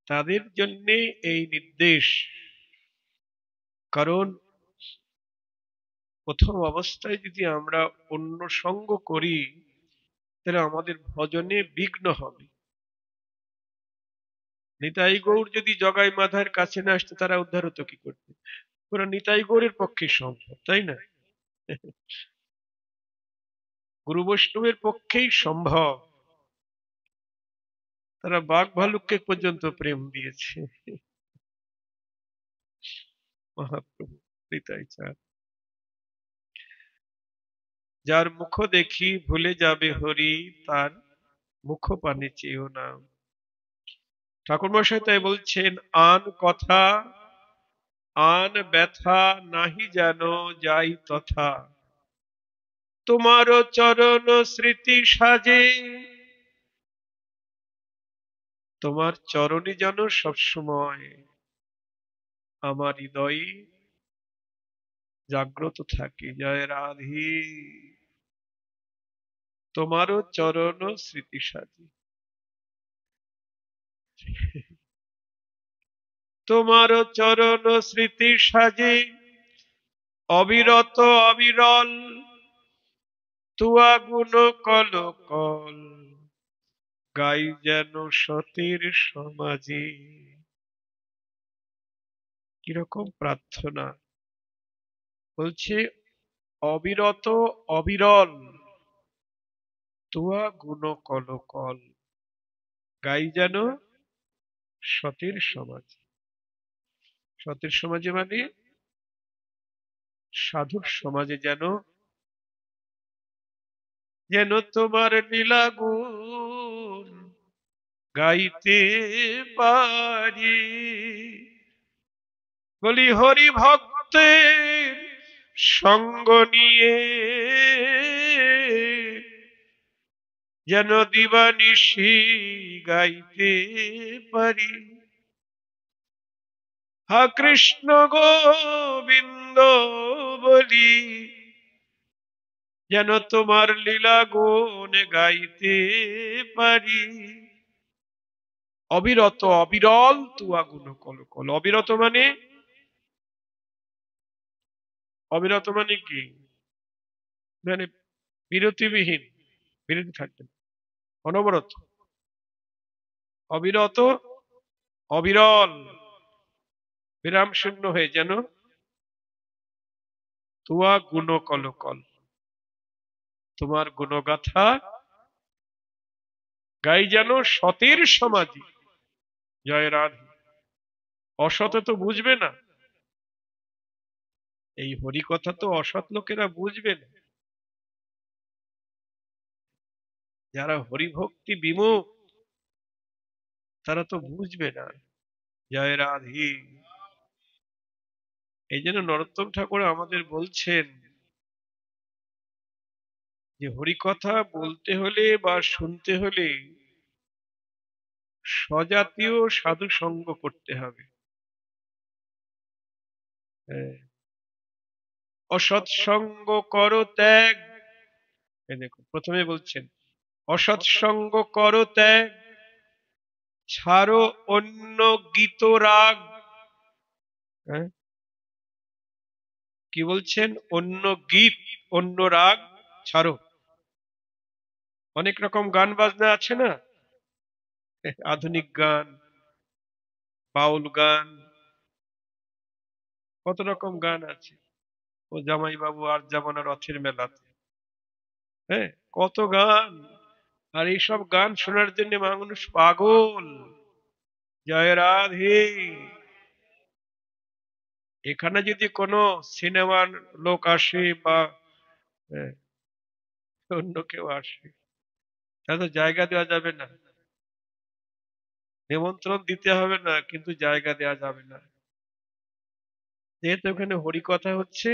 তাদের জন্য এই নির্দেশ। কারণ প্রথম অবস্থায় যদি আমরা অন্য সঙ্গ করি, তাহলে আমাদের ভজনে বিঘ্ন হবে। নিতাই গৌর যদি জগাই মাধার কাছে না আসতো, তারা উদ্ধার হতো কি করতে? ওরা নিতাই গৌরের পক্ষে সম্ভব, তাই না? গুরু বৈষ্ণবের পক্ষেই সম্ভব। তারা বাঘ ভালুককে পর্যন্ত প্রেম দিয়েছে। মহাপ্রভু নিতাই চাঁদ। যার মুখ দেখি ভুলে যাবে হরি, তার মুখ পানে চেয়েও না। ঠাকুর মশাই তাই বলছেন, আন কথা আন ব্যথা, নাহি যেন যাই তথা। তোমারও চরণ স্মৃতি সাজে, তোমার চরণে যেন সবসময় আমার হৃদয়ে জাগ্রত থাকে। জয় রাধে। তোমারও চরণ স্মৃতি সাজে, তোমারও চরণ স্মৃতি সাজে, অবিরত অবিরল তুয়া গুণ কল কল, গাই যেন সতের সমাজে। কিরকম প্রার্থনা! বলছে অবিরত অবিরল তুয়া গুণ কল কল, গাই যেন সতের সমাজে। সতের সমাজে মানে সাধুর সমাজে যেন, যেন তোমার লীলা গুণ গাইতে পারি। বলি হরি ভক্তের সঙ্গ নিয়ে, যেন দিবানিশি গাইতে পারি। হা কৃষ্ণ গোবিন্দ বলি, যেন তোমার লীলা গুণ গাইতে পারি। অবিরত অবিরল তুয়া গুণ কল কল। অবিরত মানে, অবিরত মানে কি? মানে বিরতিবিহীন, বিরতি থাকবে না, অনবরত। অবিরত অবিরল বিরাম শূন্য হয়ে যেন তুয়া গুণ কলকল, তোমার গুণগাথা গাই যেন সতের সমাধি। জয় রাধে। অসতে তো বুঝবে না, এই হরি কথা তো অসৎ লোকেরা বুঝবে না। যারা হরিভক্তি বিমুখ তারা তো বুঝবে না। জয় রাধে। এই জন্য নরোত্তম ঠাকুর আমাদের বলছেন যে হরিকথা বলতে হলে বা শুনতে হলে স্বজাতীয় সাধু সঙ্গ করতে হবে। হ্যাঁ। অসৎসঙ্গ করো ত্যাগ। এই দেখো প্রথমে বলছেন অসৎসঙ্গ করো ত্যাগ, ছাড়ো অন্য গীত রাগ। হ্যাঁ, কি বলছেন? অন্য গীত অন্য রাগ ছাড়ো। অনেক রকম গান বাজনা আছে না, আধুনিক গান, বাউল গান, কত রকম গান আছে। ও জামাই বাবু আর যাবো না রথের মেলাতে। হ্যাঁ, কত গান। আর এইসব গান শোনার জন্য মানুষ পাগল। জয় রাধে। এখানে যদি কোনো সিনেমার লোক আসে বা আহ, অন্য কেউ আসে, তাহলে জায়গা দেওয়া যাবে না, নিমন্ত্রণ দিতে হবে না, কিন্তু জায়গা দেওয়া যাবে না। যেহেতু ওখানে হরিকথা হচ্ছে,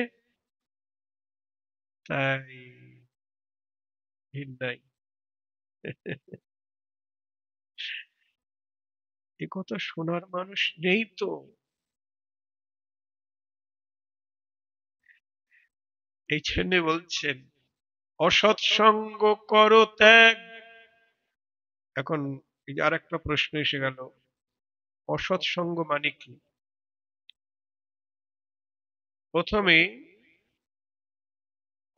তাই ভিড় নাই। এ কথা শোনার মানুষ নেই তো। এই জন্য বলছেন অসৎসঙ্গ করো ত্যাগ। এখন এই যে আর একটা প্রশ্ন এসে গেল, অসৎসঙ্গ মানে কি? প্রথমে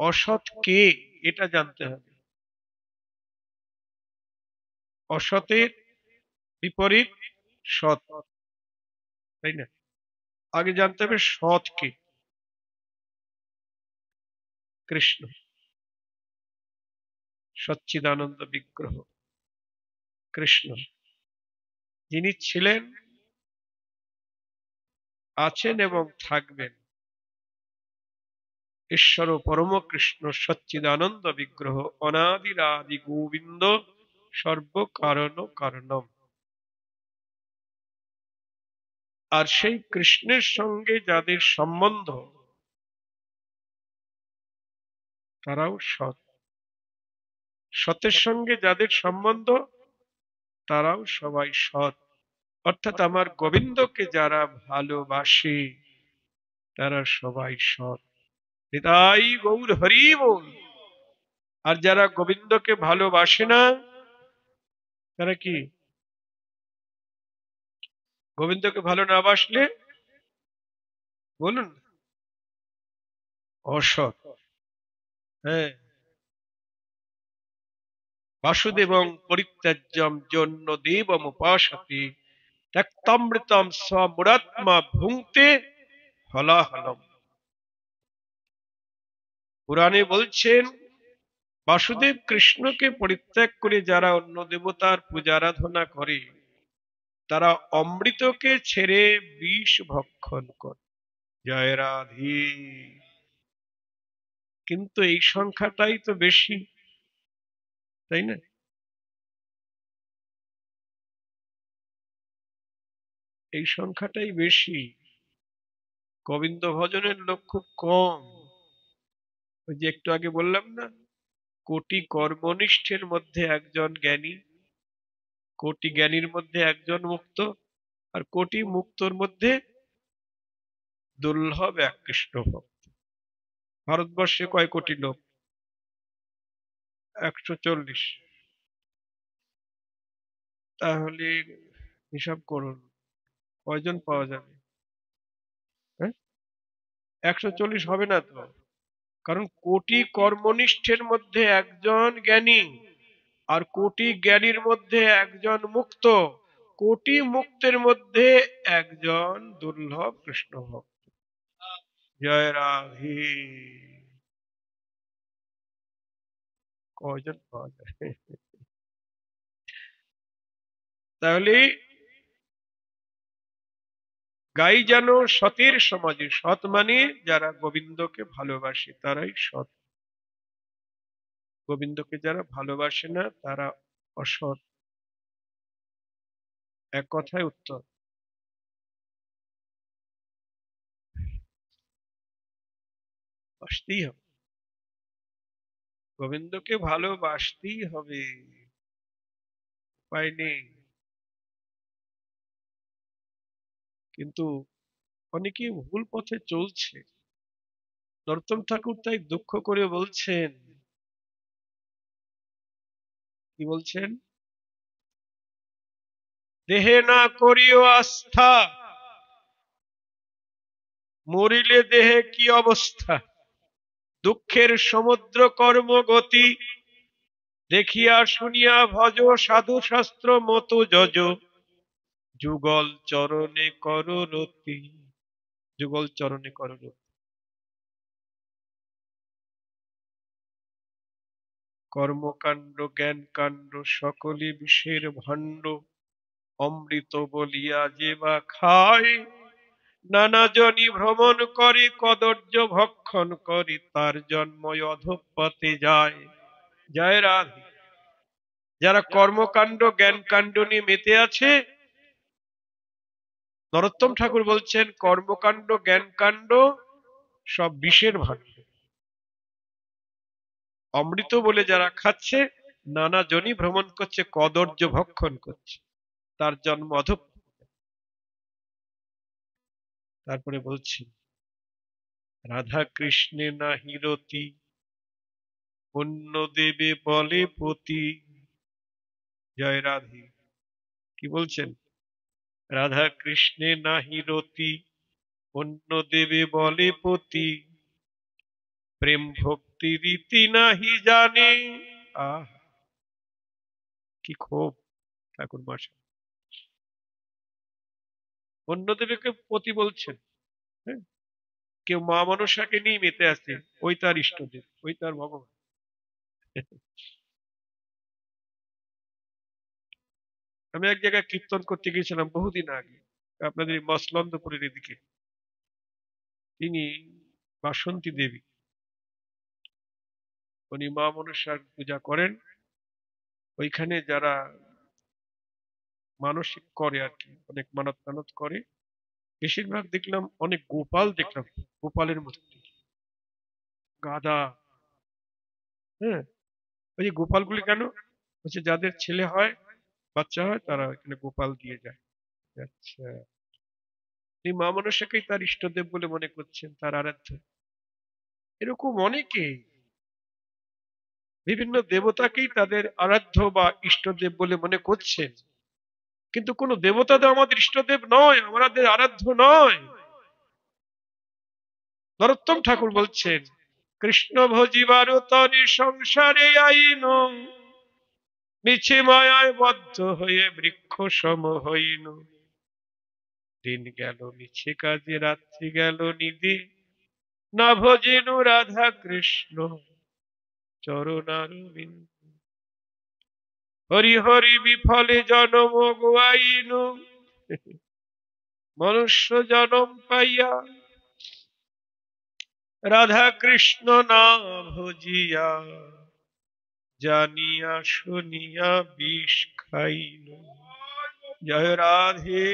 অসৎ কে এটা জানতে হবে। অসতের বিপরীত সৎ, তাই না? আগে জানতে হবে সৎ কে। কৃষ্ণ সচ্চিদানন্দ বিগ্রহ, কৃষ্ণ যিনি ছিলেন, আছেন এবং থাকবেন। ঈশ্বর পরম কৃষ্ণ সচ্চিদানন্দ বিগ্রহ, অনাদিরাদি গোবিন্দ, সর্ব কারণ কারণম। আর সেই কৃষ্ণের সঙ্গে যাদের সম্বন্ধ তারাও সৎ, সতের সঙ্গে যাদের সম্বন্ধ তারাও সবাই সৎ। অর্থাৎ আমার গোবিন্দকে যারা ভালোবাসে তারা সবাই সৎ। নিতাই গৌর হরি বল। আর যারা গোবিন্দকে ভালোবাসে না তারা কি? গোবিন্দকে ভালো না বাসলে বলুন অসৎ। হ্যাঁ, বাসুদেবং পরিত্যাজ্যম জন্য দেবম উপাসতে, ত্যক্তামৃতম স্বমুরাত্মা ভুঙ্ক্তে হলাহলম। পুরাণে বলছেন বাসুদেব কৃষ্ণকে পরিত্যাগ করে যারা অন্য দেবতার পূজা আরাধনা করে তারা অমৃতকে ছেড়ে বিষ ভক্ষণ করে। জয় রাধে। কিন্তু এই সংখ্যাটাই তো বেশি, তাই না? এই সংখ্যাটাই বেশি। গোবিন্দ ভজনের লোক খুব কম। ওই যে একটু আগে বললাম না, কোটি কর্মনিষ্ঠের মধ্যে একজন জ্ঞানী, কোটি জ্ঞানীর মধ্যে একজন মুক্ত, আর কোটি মুক্তর মধ্যে দুর্লভ এক কৃষ্ণ ভক্ত। ভারতবর্ষে কয় কোটি লোক? 140। তাহলে হিসাব করুন কয়জন পাওয়া যাবে? হ্যাঁ, 140 হবে না তো। কারণ কোটি কর্মনিষ্ঠের মধ্যে একজন জ্ঞানী আর কোটি জ্ঞানীর মধ্যে একজন মুক্ত, কোটি মুক্তের মধ্যে একজন দুর্লভ কৃষ্ণ ভক্ত। জয় রাধে। কয়জন পাওয়া যায়? তাহলে গাই যেন সতের সমাজে, সৎ মানে যারা গোবিন্দকে ভালোবাসে তারাই সৎ, গোবিন্দকে যারা ভালোবাসে না তারা অসৎ। এক কথায় উত্তর। বাসতেই হবে, গোবিন্দকে ভালোবাসতেই হবে, উপায় নেই। কিন্তু অনেকেই ভুল পথে চলছে। নরোত্তম ঠাকুর তাই দুঃখ করে বলছেন, কি বলছেন? দেহে না করিও আস্থা, মরিলে দেহে কি অবস্থা। দুঃখের সমুদ্র কর্মগতি, দেখিয়া শুনিয়া ভজ সাধু শাস্ত্র মত যজ। যুগল চরণে কর রতি, যুগল চরণে কর রতি। কর্মকাণ্ড জ্ঞান কাণ্ড সকলই বিষের ভাণ্ড, অমৃত বলিয়া যে বা খায়। নানা জনি ভ্রমণ করে কদর্য ভক্ষণ করে, তার জন্ময় অধঃপথে যায়। জয় রাধে। যারা কর্মকাণ্ড জ্ঞান কাণ্ড নিয়ে মেতে আছে, নরোত্তম ঠাকুর বলছেন কর্মকাণ্ড জ্ঞান কাণ্ড সব বিষের ভাণ্ড। অমৃত বলে যারা খাচ্ছে, নানা জনি ভ্রমণ করছে, কদর্য ভক্ষণ করছে, তার জন্ম অধঃ। তারপরে বলছি, রাধা কৃষ্ণে না হিরতি, অন্য দেবে বলে পতি। জয় রাধে। কি বলছেন? রাধা কৃষ্ণে নাহি রতি, অন্য দেবে বলে পতি। প্রেম ভক্তি রীতি নাহি জানে। আহ, কি ক্ষোভ ঠাকুর মশাই। অন্য দেবীকে পতি বলছেন। হ্যাঁ, কেউ মা মনসাকে নিয়ে মেতে আছে, ওই তার ইষ্টদেব, ওই তার ভগবান। আমি এক জায়গায় কীর্তন করতে গিয়েছিলাম বহুদিন আগে, আপনাদের এই মসলন্দপুরের এদিকে। তিনি বাসন্তী দেবী, উনি মা মনসার পূজা করেন। ওইখানে যারা মানসিক করে আর কি, অনেক মানত টানত করে, বেশিরভাগ দেখলাম অনেক গোপাল, দেখলাম গোপালের মূর্তি, গাধা। হ্যাঁ, ওই যে গোপালগুলি কেন হচ্ছে, যাদের ছেলে হয়, বাচ্চা হয়, তারা এখানে গোপাল দিয়ে যায়। আচ্ছা, তিনি মা মনসাকেই তার ইষ্টদেব বলে মনে করছেন, তার আরাধ্য। এরকম অনেকে বিভিন্ন দেবতাকেই তাদের আরাধ্য বা ইষ্টদেব বলে মনে করছেন, কিন্তু কোন দেবতা তো আমাদের ইষ্টদেব নয়, আমাদের আরাধ্য নয়। নরোত্তম ঠাকুর বলছেন, কৃষ্ণ ভজিবার তরে সংসারে আইন, মিছে মায়ায় বদ্ধ হয়ে বৃক্ষ সম হইন। দিন গেল মিছে কাজে, রাত্রি গেল নিদে, না ভজেন রাধা কৃষ্ণ চরণারবিন্দ। হরি হরি বিফলে জনম গুয়াইন, মনুষ্য জনম পাইয়া রাধা কৃষ্ণ না ভজিয়া, জানিয়া শুনিয়া বিষ খাইন। জয় রাধে।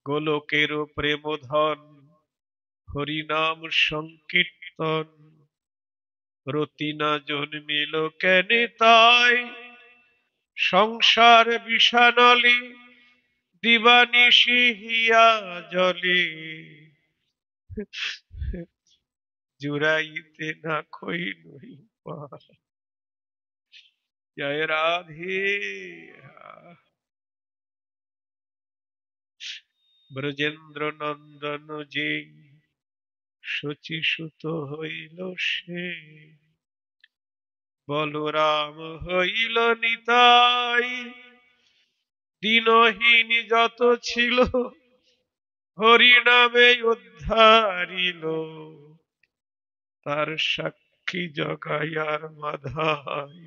গোলকের প্রেম ধন, হরিনাম সংকীর্তন, রতি না জন্মিল কেনে তাই। সংসার বিষানলে দিবানিশি হিয়া জলে, জুড়াইতে না খইল উপায়। জয় রাধে। ব্রজেন্দ্র নন্দন যে শচী সুত হইল সে, বলরাম হইল নিতাই, দিনহীন যত ছিল হরি নামে উদ্ধারিল, তার সাক্ষী জগাই আর মাধাই।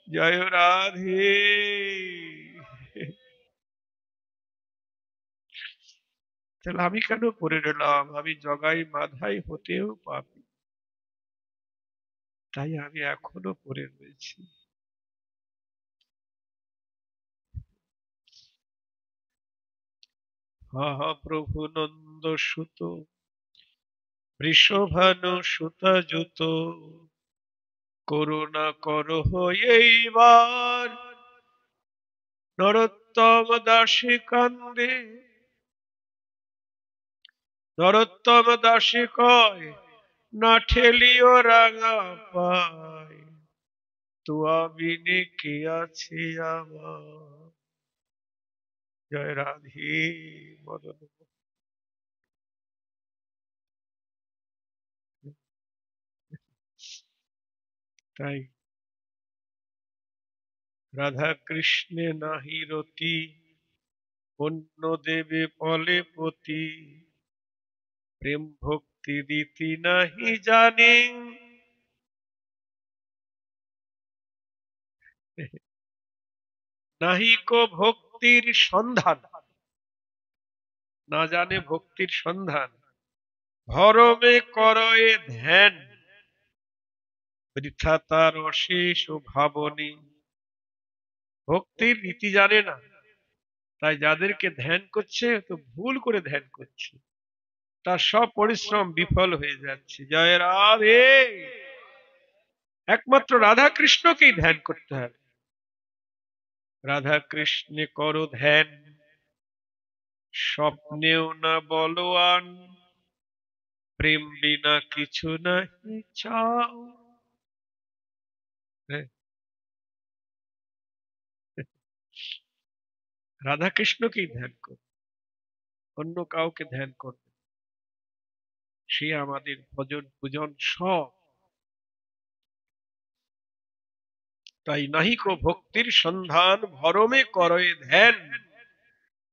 জয় রাধে। তাহলে আমি কেন পড়ে রইলাম? আমি জগাই মাধাই হতেও পাপি, তাই আমি এখনো পড়ে রয়েছি। হা হা প্রভু নন্দ সুত, বৃষভানু সুতযুত, করুণা করহ এইবার, নরোত্তম দাসী কান্দে। নরোত্তম দাসী কয়, না ঠেলিও রাঙা পায়, তুয়া বিনে কে আছে আমার। জয় রাধে মদন। তাই রাধা কৃষ্ণে নাহি রতি, অন্য দেবে ফলে পতি, প্রেম ভক্তি রীতি নাহি জানে, নাহিক ভক্তির সন্ধান, না জানে ভক্তির সন্ধান, ভরমে করয়ে ধ্যান, বৃথা তার অশেষ ভাবনী। ভক্তির রীতি জানে না, তাই যাদেরকে ধ্যান করছে তো ভুল করে ধ্যান করছে, তার সব পরিশ্রম বিফল হয়ে যাচ্ছে। জয় রাধে। একমাত্র রাধা কৃষ্ণকেই ধ্যান করতে হবে। রাধা কৃষ্ণে করো ধ্যান, স্বপ্নেও না বলওয়ান, প্রেম বিনা কিছু নাহি চাও। হ্যাঁ, রাধা কৃষ্ণকেই ধ্যান কর, অন্য কাউকে ধ্যান করবে, সে আমাদের ভজন পূজন সব। তাই নাহিক ভক্তির সন্ধান, ভরমে করয়ে ধ্যান,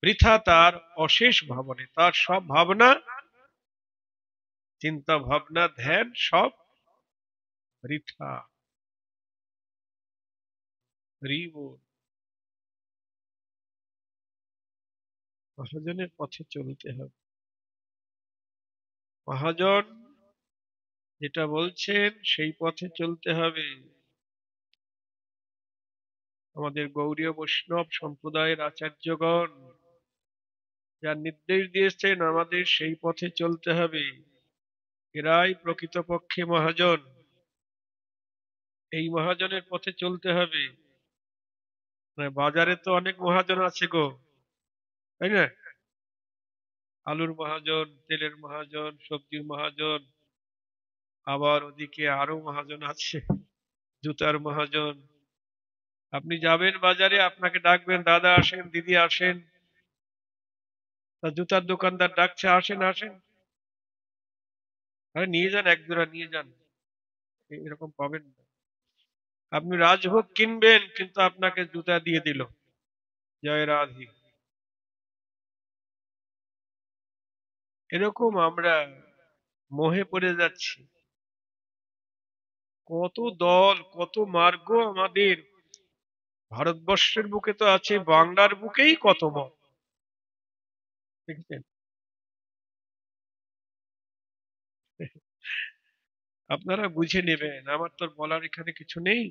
বৃথা তার অশেষ ভাবনে। তার সব ভাবনা, চিন্তা ভাবনা, ধ্যান সব বৃথা। হরি বল। মহাজনের পথে চলতে হবে। মহাজন যেটা বলছেন সেই পথে চলতে হবে। আমাদের গৌড়ীয় বৈষ্ণব সম্প্রদায়ের আচার্যগণ যা নির্দেশ দিয়েছেন আমাদের সেই পথে চলতে হবে। এরাই প্রকৃতপক্ষে মহাজন। এই মহাজনের পথে চলতে হবে। বাজারে তো অনেক মহাজন আছে গো, তাই না? আলুর মহাজন, তেলের মহাজন, সবজির মহাজন, আবার ওদিকে আরো মহাজন আছে, জুতার মহাজন। আপনি যাবেন বাজারে, আপনাকে ডাকবেন, দাদা আসেন, দিদি আসেন। তা জুতার দোকানদার ডাকছে, আসেন আসেন, আরে নিয়ে যান, এক জোড়া নিয়ে যান। এরকম পাবেন না। আপনি রাজভোগ কিনবেন, কিন্তু আপনাকে জুতা দিয়ে দিল। জয় রাধে। এরকম আমরা মোহে পড়ে যাচ্ছি। কত দল, কত মার্গ আমাদের ভারতবর্ষের বুকে তো আছে, বাংলার বুকেই কত মত। দেখেছেন? আপনারা বুঝে নেবেন, আমার তো বলার এখানে কিছু নেই।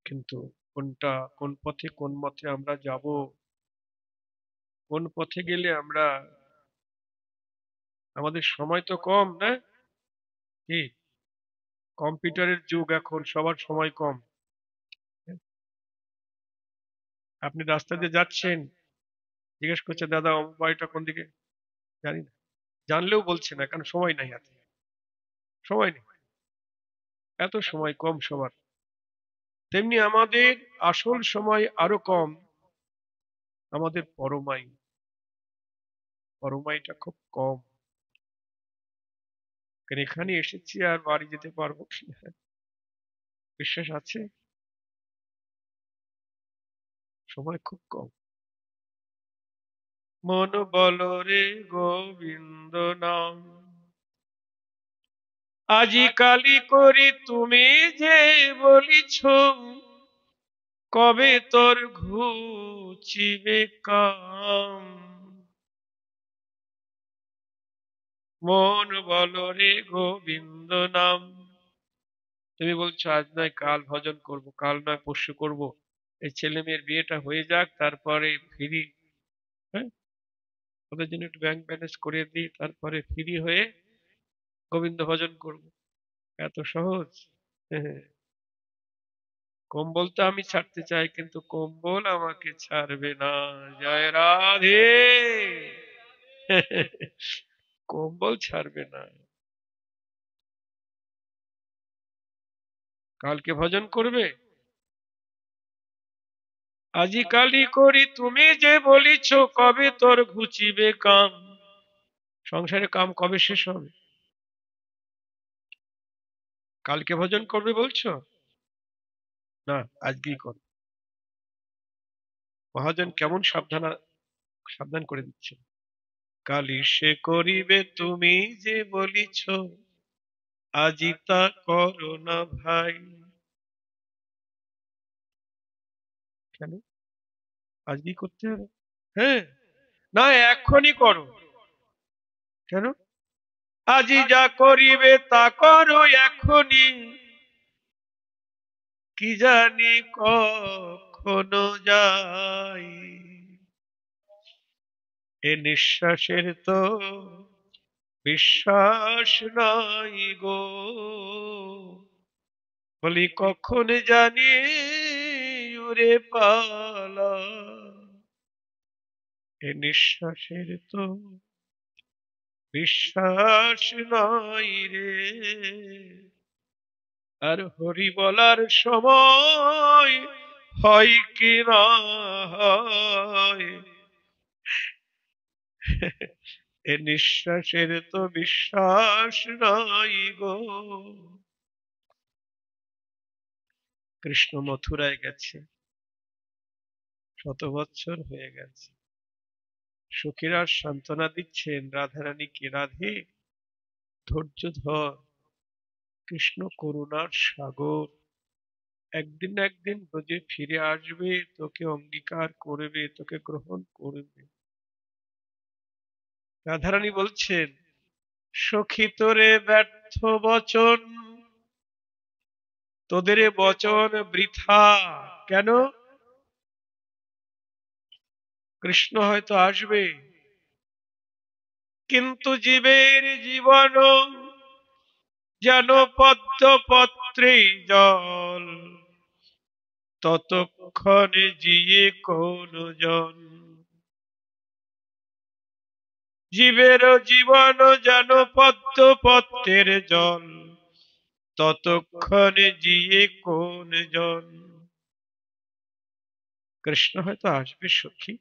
কিন্তু কোনটা, কোন পথে, কোন মতে আমরা যাব, কোন পথে গেলে আমরা, আমাদের সময় তো কম না? কি, কম্পিউটারের যুগ এখন, সবার সময় কম। আপনি রাস্তা দিয়ে যাচ্ছেন, জিজ্ঞেস করছে দাদা অমুক বাড়িটা কোন দিকে, জানি না, জানলেও বলছে না, কারণ সময় নাই হাতে, সময় নেই, এত সময় কম সবার। তেমনি আমাদের আসল সময় আরো কম, আমাদের পরমায়ু, পরমায়ুটা খুব কম। কারণ এখানে এসেছি আর বাড়ি যেতে পারবো কিনা বিশ্বাস আছে? সময় খুব কম। মন বল রে গোবিন্দ নাম, আজি কালি করি তুমি যে বলিছ, কবে তোর ঘুচিবে কাম। মন বল রে গোবিন্দ নাম, তুমি বলছো আজ নয় কাল ভজন করব, কাল নয় পরশু করব, এই ছেলে মেয়ের বিয়েটা হয়ে যাক তারপরে ফিরি। হ্যাঁ, ওদের জন্য একটু ব্যাংক ব্যালেন্স করে দিই, তারপরে ফ্রি হয়ে গোবিন্দ ভজন করব। এত সহজ? হ্যাঁ, কম্বল তো আমি ছাড়তে চাই, কিন্তু কম্বল আমাকে ছাড়বে না। জয় রাধে। কম্বল ছাড়বে না। কালকে ভজন করবে, আজি কালি করি তুমি যে বলিছ, কবে তোর ঘুচিবে কাম। সংসারে কাম কবে শেষ হবে? কালকে ভজন করবে বলছো না, আজকেই কর। মহাজন কেমন সাবধান করে দিচ্ছে। কালি সে করিবে তুমি যে বলিছ, আজি তা করো না ভাই। কেন আজকেই করতে হবে? হ্যাঁ, না এখনই করো। কেন? আজি যা করিবে তা করো এখনই, কি জানি কখনো যাই। এ নিঃশ্বাসের তো বিশ্বাস নাই গো, বলি কখন জানি উড়ে পালা। এ নিঃশ্বাসের তো বিশ্বাস নাই রে, আর হরি বলার সময় হয় কি না হয়। এ নিঃশ্বাসের তো বিশ্বাস নাই গো। কৃষ্ণ মথুরায় গেছে, 100 বছর হয়ে গেছে। সখীরা সান্ত্বনা দিচ্ছেন রাধারানীকে, রাধে ধৈর্য ধর, কৃষ্ণ করুণার সাগর, একদিন না একদিন ব্রজে ফিরে আসবে, তোকে অঙ্গীকার করবে, তোকে গ্রহণ করবে। রাধারানী বলছেন, সখী তোরে ব্যর্থ বচন, তোদের বচন বৃথা। কেন? কৃষ্ণ হয়তো আসবে, কিন্তু জীবের জীবন যেন পদ্ম পত্রে জল, ততক্ষণে জিয়ে কোন জন। জীবের জীবন যেন পদ্ম পত্রের জল, ততক্ষণে জিয়ে কোন জন। কৃষ্ণ হয়তো আসবে সখী,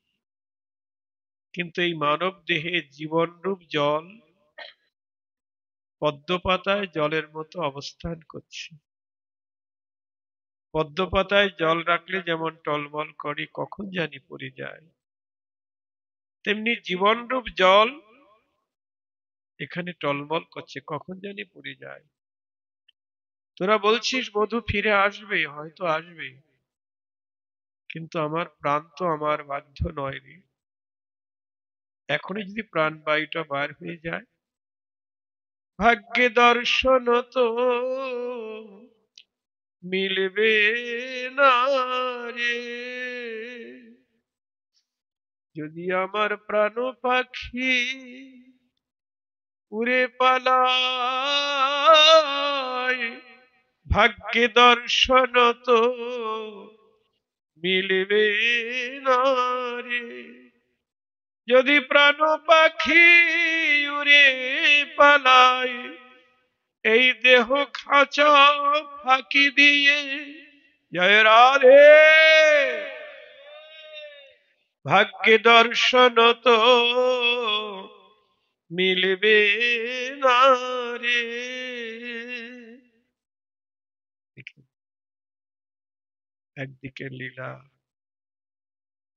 কিন্তু এই মানব দেহে জীবনরূপ জল পদ্মপাতায় জলের মতো অবস্থান করছে। পদ্মপাতায় জল রাখলে যেমন টলমল করে, কখন জানি পড়ে যায়, তেমনি জীবনরূপ জল এখানে টলমল করছে, কখন জানি পড়ে যায়। তোরা বলছিস বধূ ফিরে আসবে, হয়তো আসবে, কিন্তু আমার প্রাণ তো আমার বাধ্য নয় রে। এখনই যদি প্রাণবায়ুটা বার হয়ে যায়, ভাগ্যে দর্শন তো মিলবে না রে। যদি আমার প্রাণ পাখি উড়ে পালায়, ভাগ্যে দর্শন তো মিলবে না রে। যদি প্রাণ পাখি উড়ে পালায়, এই দেহ খাঁচা ফাঁকি দিয়ে, জয় রাধে, ভাগ্যে দর্শন তো মিলবে না রে। দেখুন, একদিকে লীলা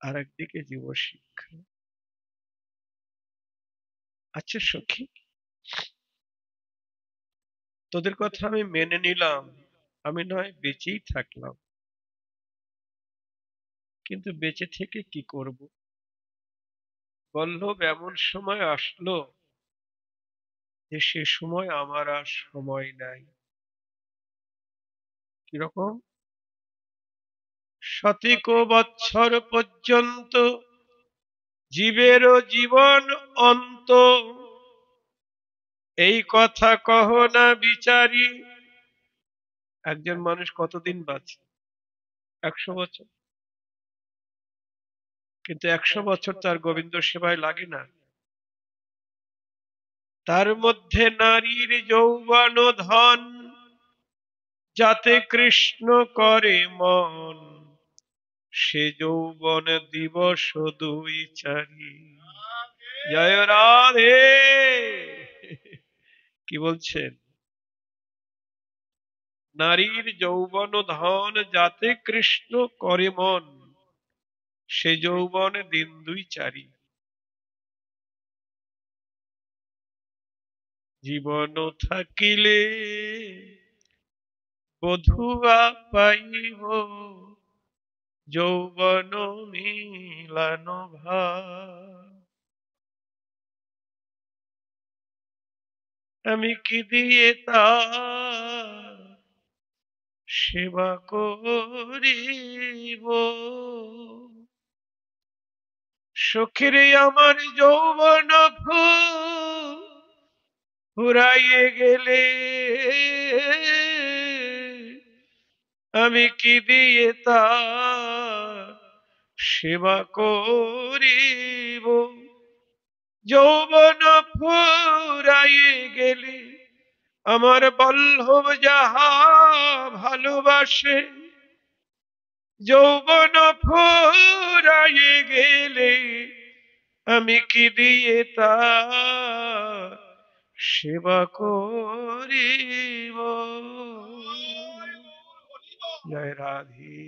আর একদিকে জীব শিক্ষা। আচ্ছা সখী, তোদের কথা আমি মেনে নিলাম, আমি নয় বেঁচেই থাকলাম, কিন্তু বেঁচে থেকে কি করব? বল্লভ এমন সময় আসলো যে সে সময় আমার আর সময় নাই। কিরকম? শতিক বৎসর পর্যন্ত জীবেরও জীবন অন্ত, এই কথা কহ না বিচারি। একজন মানুষ কতদিন বাঁচে? 100 বছর। কিন্তু 100 বছর তার গোবিন্দ সেবায় লাগে না। তার মধ্যে নারীর যৌবন ধন, যাতে কৃষ্ণ করে মন, সে যৌবন দিবস দুই চারি। জয় রাধে। কি বলছেন? নারীর যৌবন ধন, যাতে কৃষ্ণ করে মন, সে যৌবন দিন দুই চারি। জীবন থাকিলে বধুয়া পাইব, যৌবন মিলান ভার। আমি কি দিয়ে তার সেবা করিব? সখীরে আমার যৌবন ফুরাইয়ে গেলে, আমি কি দিয়ে তার সেবা করিব? যৌবন ফুরাইয়ে গেলে আমার বল্লভ যাহা ভালোবাসে, যৌবন ফুরাইয়ে গেলে আমি কি দিয়ে তার সেবা করিব? জয় রাধে।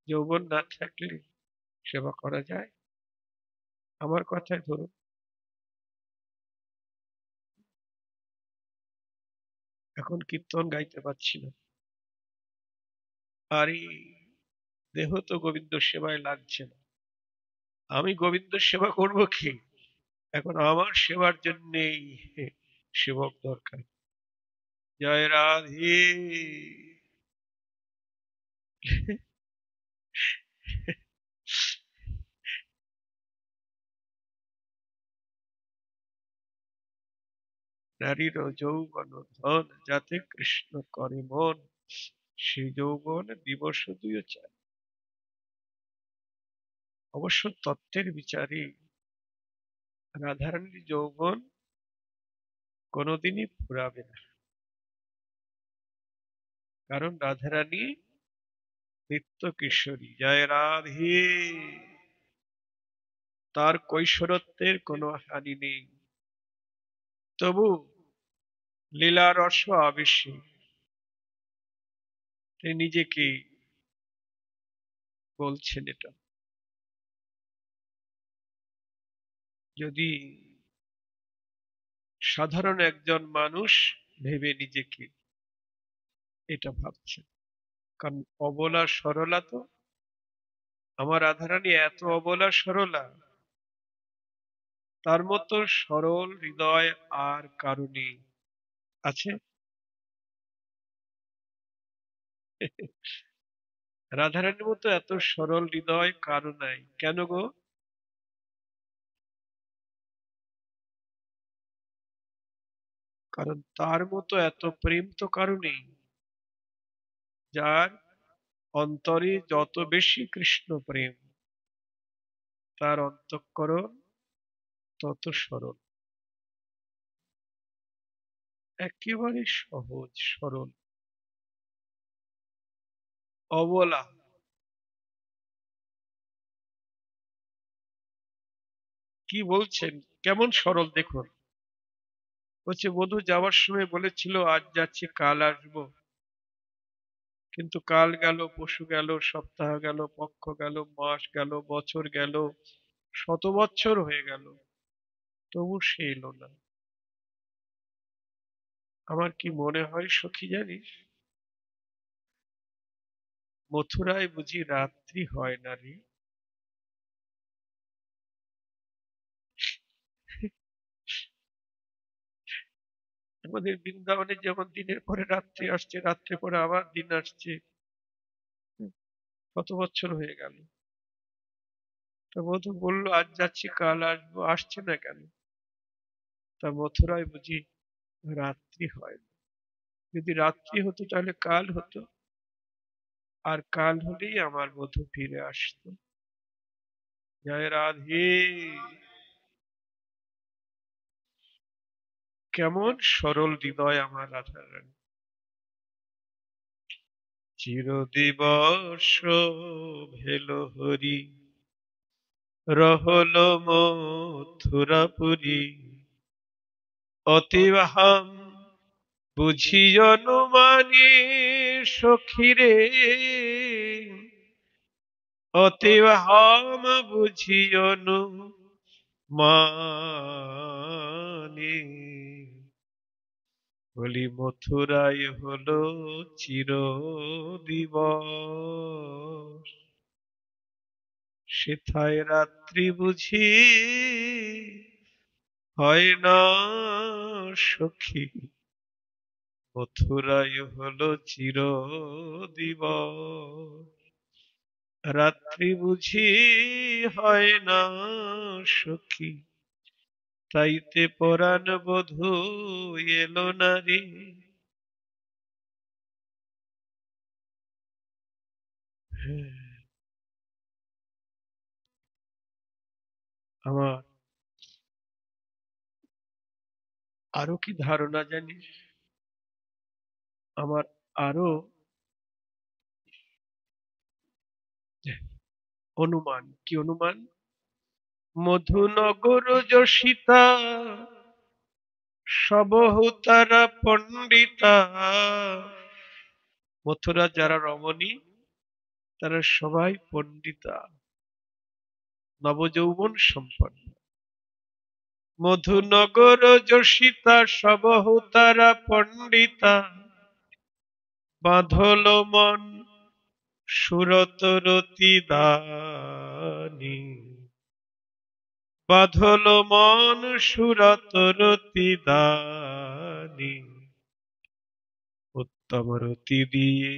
যৌবন না থাকলে সেবা করা যায়? আমার কথায় ধরুন, এখন কীর্তন গাইতে পারছি না, আর এই দেহ তো গোবিন্দ সেবায় লাগছে না, আমি গোবিন্দ সেবা করব কি? এখন আমার সেবার জন্যেই সেবক দরকার। জয় রাধে। নারীর যৌবন ধন, যাতে কৃষ্ণ করে মন, সে যৌবন দিবস দুই চার। অবশ্য তত্ত্বের বিচারে রাধারানীর যৌবন কোনোদিনই ফুরাবে না, কারণ রাধারানী নিত্য কিশোরী। জয় রাধে। তার কৈশোরত্বের কোনো হানি নেই। তবু লীলা রস আবেশে তিনি নিজেকে বলছেন এটা। যদি সাধারণ একজন মানুষ ভেবে নিজেকে এটা ভাবছে, কারণ অবলা সরলা তো, আমার রাধারানী এত অবলা সরলা, তার মতো সরল হৃদয় আর কারো নেই। আছে? রাধারানীর মতো এত সরল হৃদয় কারো নাই। কেন গো? কারণ তার মতো এত প্রেম তো কারো নেই, যার অন্তরে যত বেশি কৃষ্ণ প্রেম, তার অন্তঃকরণ তত সরল, একেবারে সহজ সরল, অবলা। কি বলছেন, কেমন সরল দেখুন। বলছে বধূ যাওয়ার সময় বলেছিল আজ যাচ্ছি কাল আসবো, কিন্তু কাল গেল, পরশু গেল, সপ্তাহ গেল, পক্ষ গেল, মাস গেল, বছর গেল, শত বছর হয়ে গেল, তবু সে এলো না। আমার কি মনে হয় সখী জানিস, মথুরায় বুঝি রাত্রি হয় না রে। আমাদের বৃন্দাবনে যেমন দিনের পরে রাত্রি আসছে, রাত্রে পরে আবার দিন আসছে, কত বছর হয়ে গেল। তা বধূ বললো আজ যাচ্ছি কাল আসবো, আসছে না কেন? তা মথুরায় বুঝি রাত্রি হয় না। যদি রাত্রি হতো তাহলে কাল হতো, আর কাল হলেই আমার বধূ ফিরে আসতো। জয় রাধে। কেমন সরল হৃদয় আমার রাধারানী। চির দিবস ভেল হরি, রহল মথুরাপুরী, অতিবাহাম বুঝি অনুমানী, সখিরে অতিবাহাম বুঝি অনুমানী। বলি মথুরায় হলো চির দিবস, সেথায় রাত্রি বুঝি হয় না সখী, মথুরায় হলো চির দিবস, রাত্রি বুঝি হয় না সখী, তাইতে পরাণ বধূ এলো নারী। আমার আরো কি ধারণা জানিস, আমার আরো অনুমান, কি অনুমান? মধুনগর যশিতা, সবহু তারা পণ্ডিতা। মথুরা যারা রমণী, তারা সবাই পণ্ডিতা, নবযৌবন সম্পন্ন। মধুনগর যশিতা, সবহু তারা পণ্ডিতা, বাঁধল মন সুরত রতি দানি, বাঁধল মন সুরত রতি দানি, উত্তম রতি দিয়ে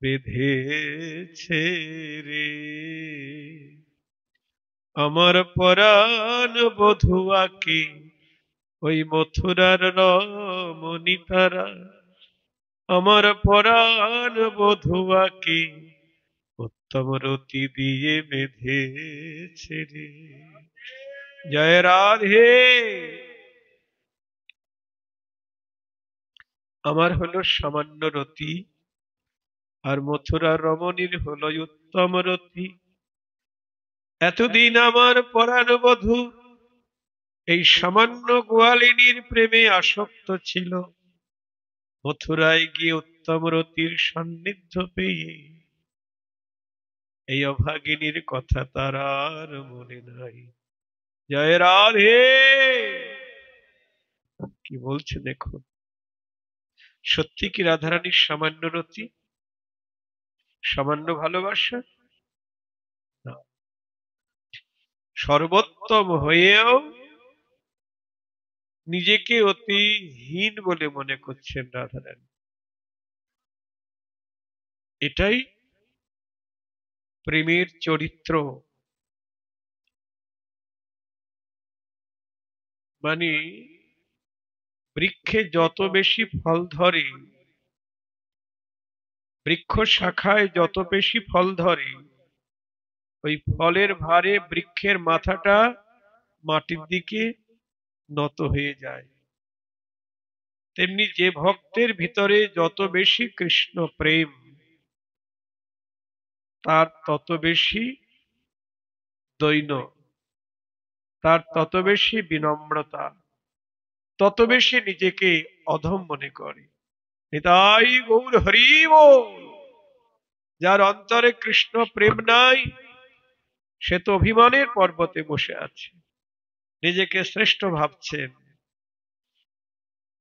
বেঁধেছে রে, আমার পরাণ বধুয়াকে ওই মথুরার রমণী তারা, আমার পরাণ বধুয়াকে উত্তম রতি দিয়ে বেঁধেছে রে। জয় রাধে। আমার হলো সামান্য রতি, আর মথুরা রমণীর হলো উত্তম রতি। এতদিন আমার পরাণ বধূ এই সামান্য গোয়ালিনীর প্রেমে আসক্ত ছিল, মথুরায় গিয়ে উত্তম রতির সান্নিধ্য পেয়ে এই অভাগিনীর কথা তার আর মনে নাই। জয় রাধে। কি বলছে দেখুন, সত্যি কি রাধারানীর সামান্য রতি, সামান্য ভালোবাসা? না, সর্বোত্তম হয়েও নিজেকে অতি হীন বলে মনে করছেন রাধারানী। এটাই প্রেমের চরিত্র। মানে বৃক্ষে যত বেশি ফল ধরে, বৃক্ষ শাখায় যত বেশি ফল ধরে, ওই ফলের ভারে বৃক্ষের মাথাটা মাটির দিকে নত হয়ে যায়। তেমনি যে ভক্তের ভিতরে যত বেশি কৃষ্ণ প্রেম, তার তত বেশি দৈন্য, তার তত বেশি বিনম্রতা, তত বেশি নিজেকে অধম মনে করে। নিতাই গৌর হরি বল। যার অন্তরে কৃষ্ণ প্রেম নাই, সে তো অভিমানের পর্বতে বসে আছে, নিজেকে শ্রেষ্ঠ ভাবছেন।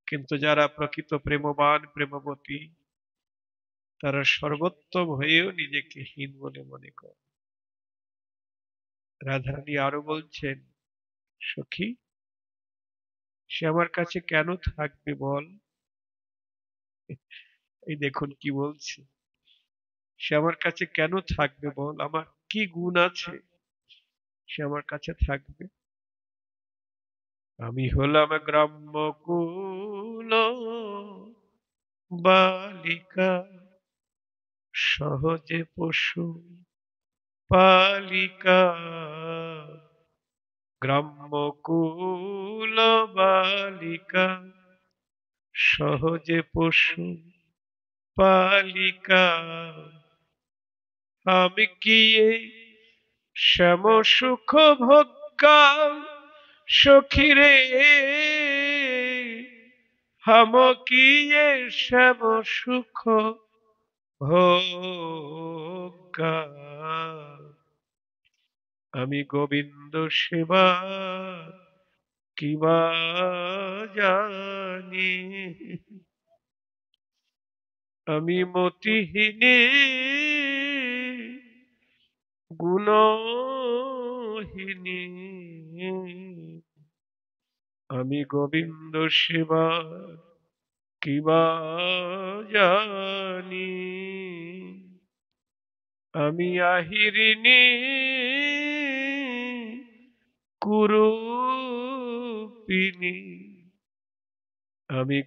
কিন্তু যারা প্রকৃত প্রেমবান প্রেমবতী, তারা সর্বোত্তম হয়েও নিজেকে হীন বলে মনে করে। রাধারানী আরো বলছেন, সখী, সে আমার কাছে কেন থাকবে বল? এই দেখুন কি বলছে, সে আমার কাছে কেন থাকবে বল? আমার কি গুণ আছে সে আমার কাছে থাকবে? আমি হলাম গ্রাম্য কুল বালিকা, সহজে পশু পালিকা। গ্রাম্য কুল বালিকা, সহজে পশু পালিকা। আমি কি এই শ্যাম সুখ ভোগা সখিরে, হাম কি এ শ্যাম সুখ ভোগা। আমি গোবিন্দ সেবা কিবা জানি, আমি মতিহীনে গুণহীনী, আমি গোবিন্দ সেবা কিবা জানি। আমি আহিরিণী কুরুপিনী, আমি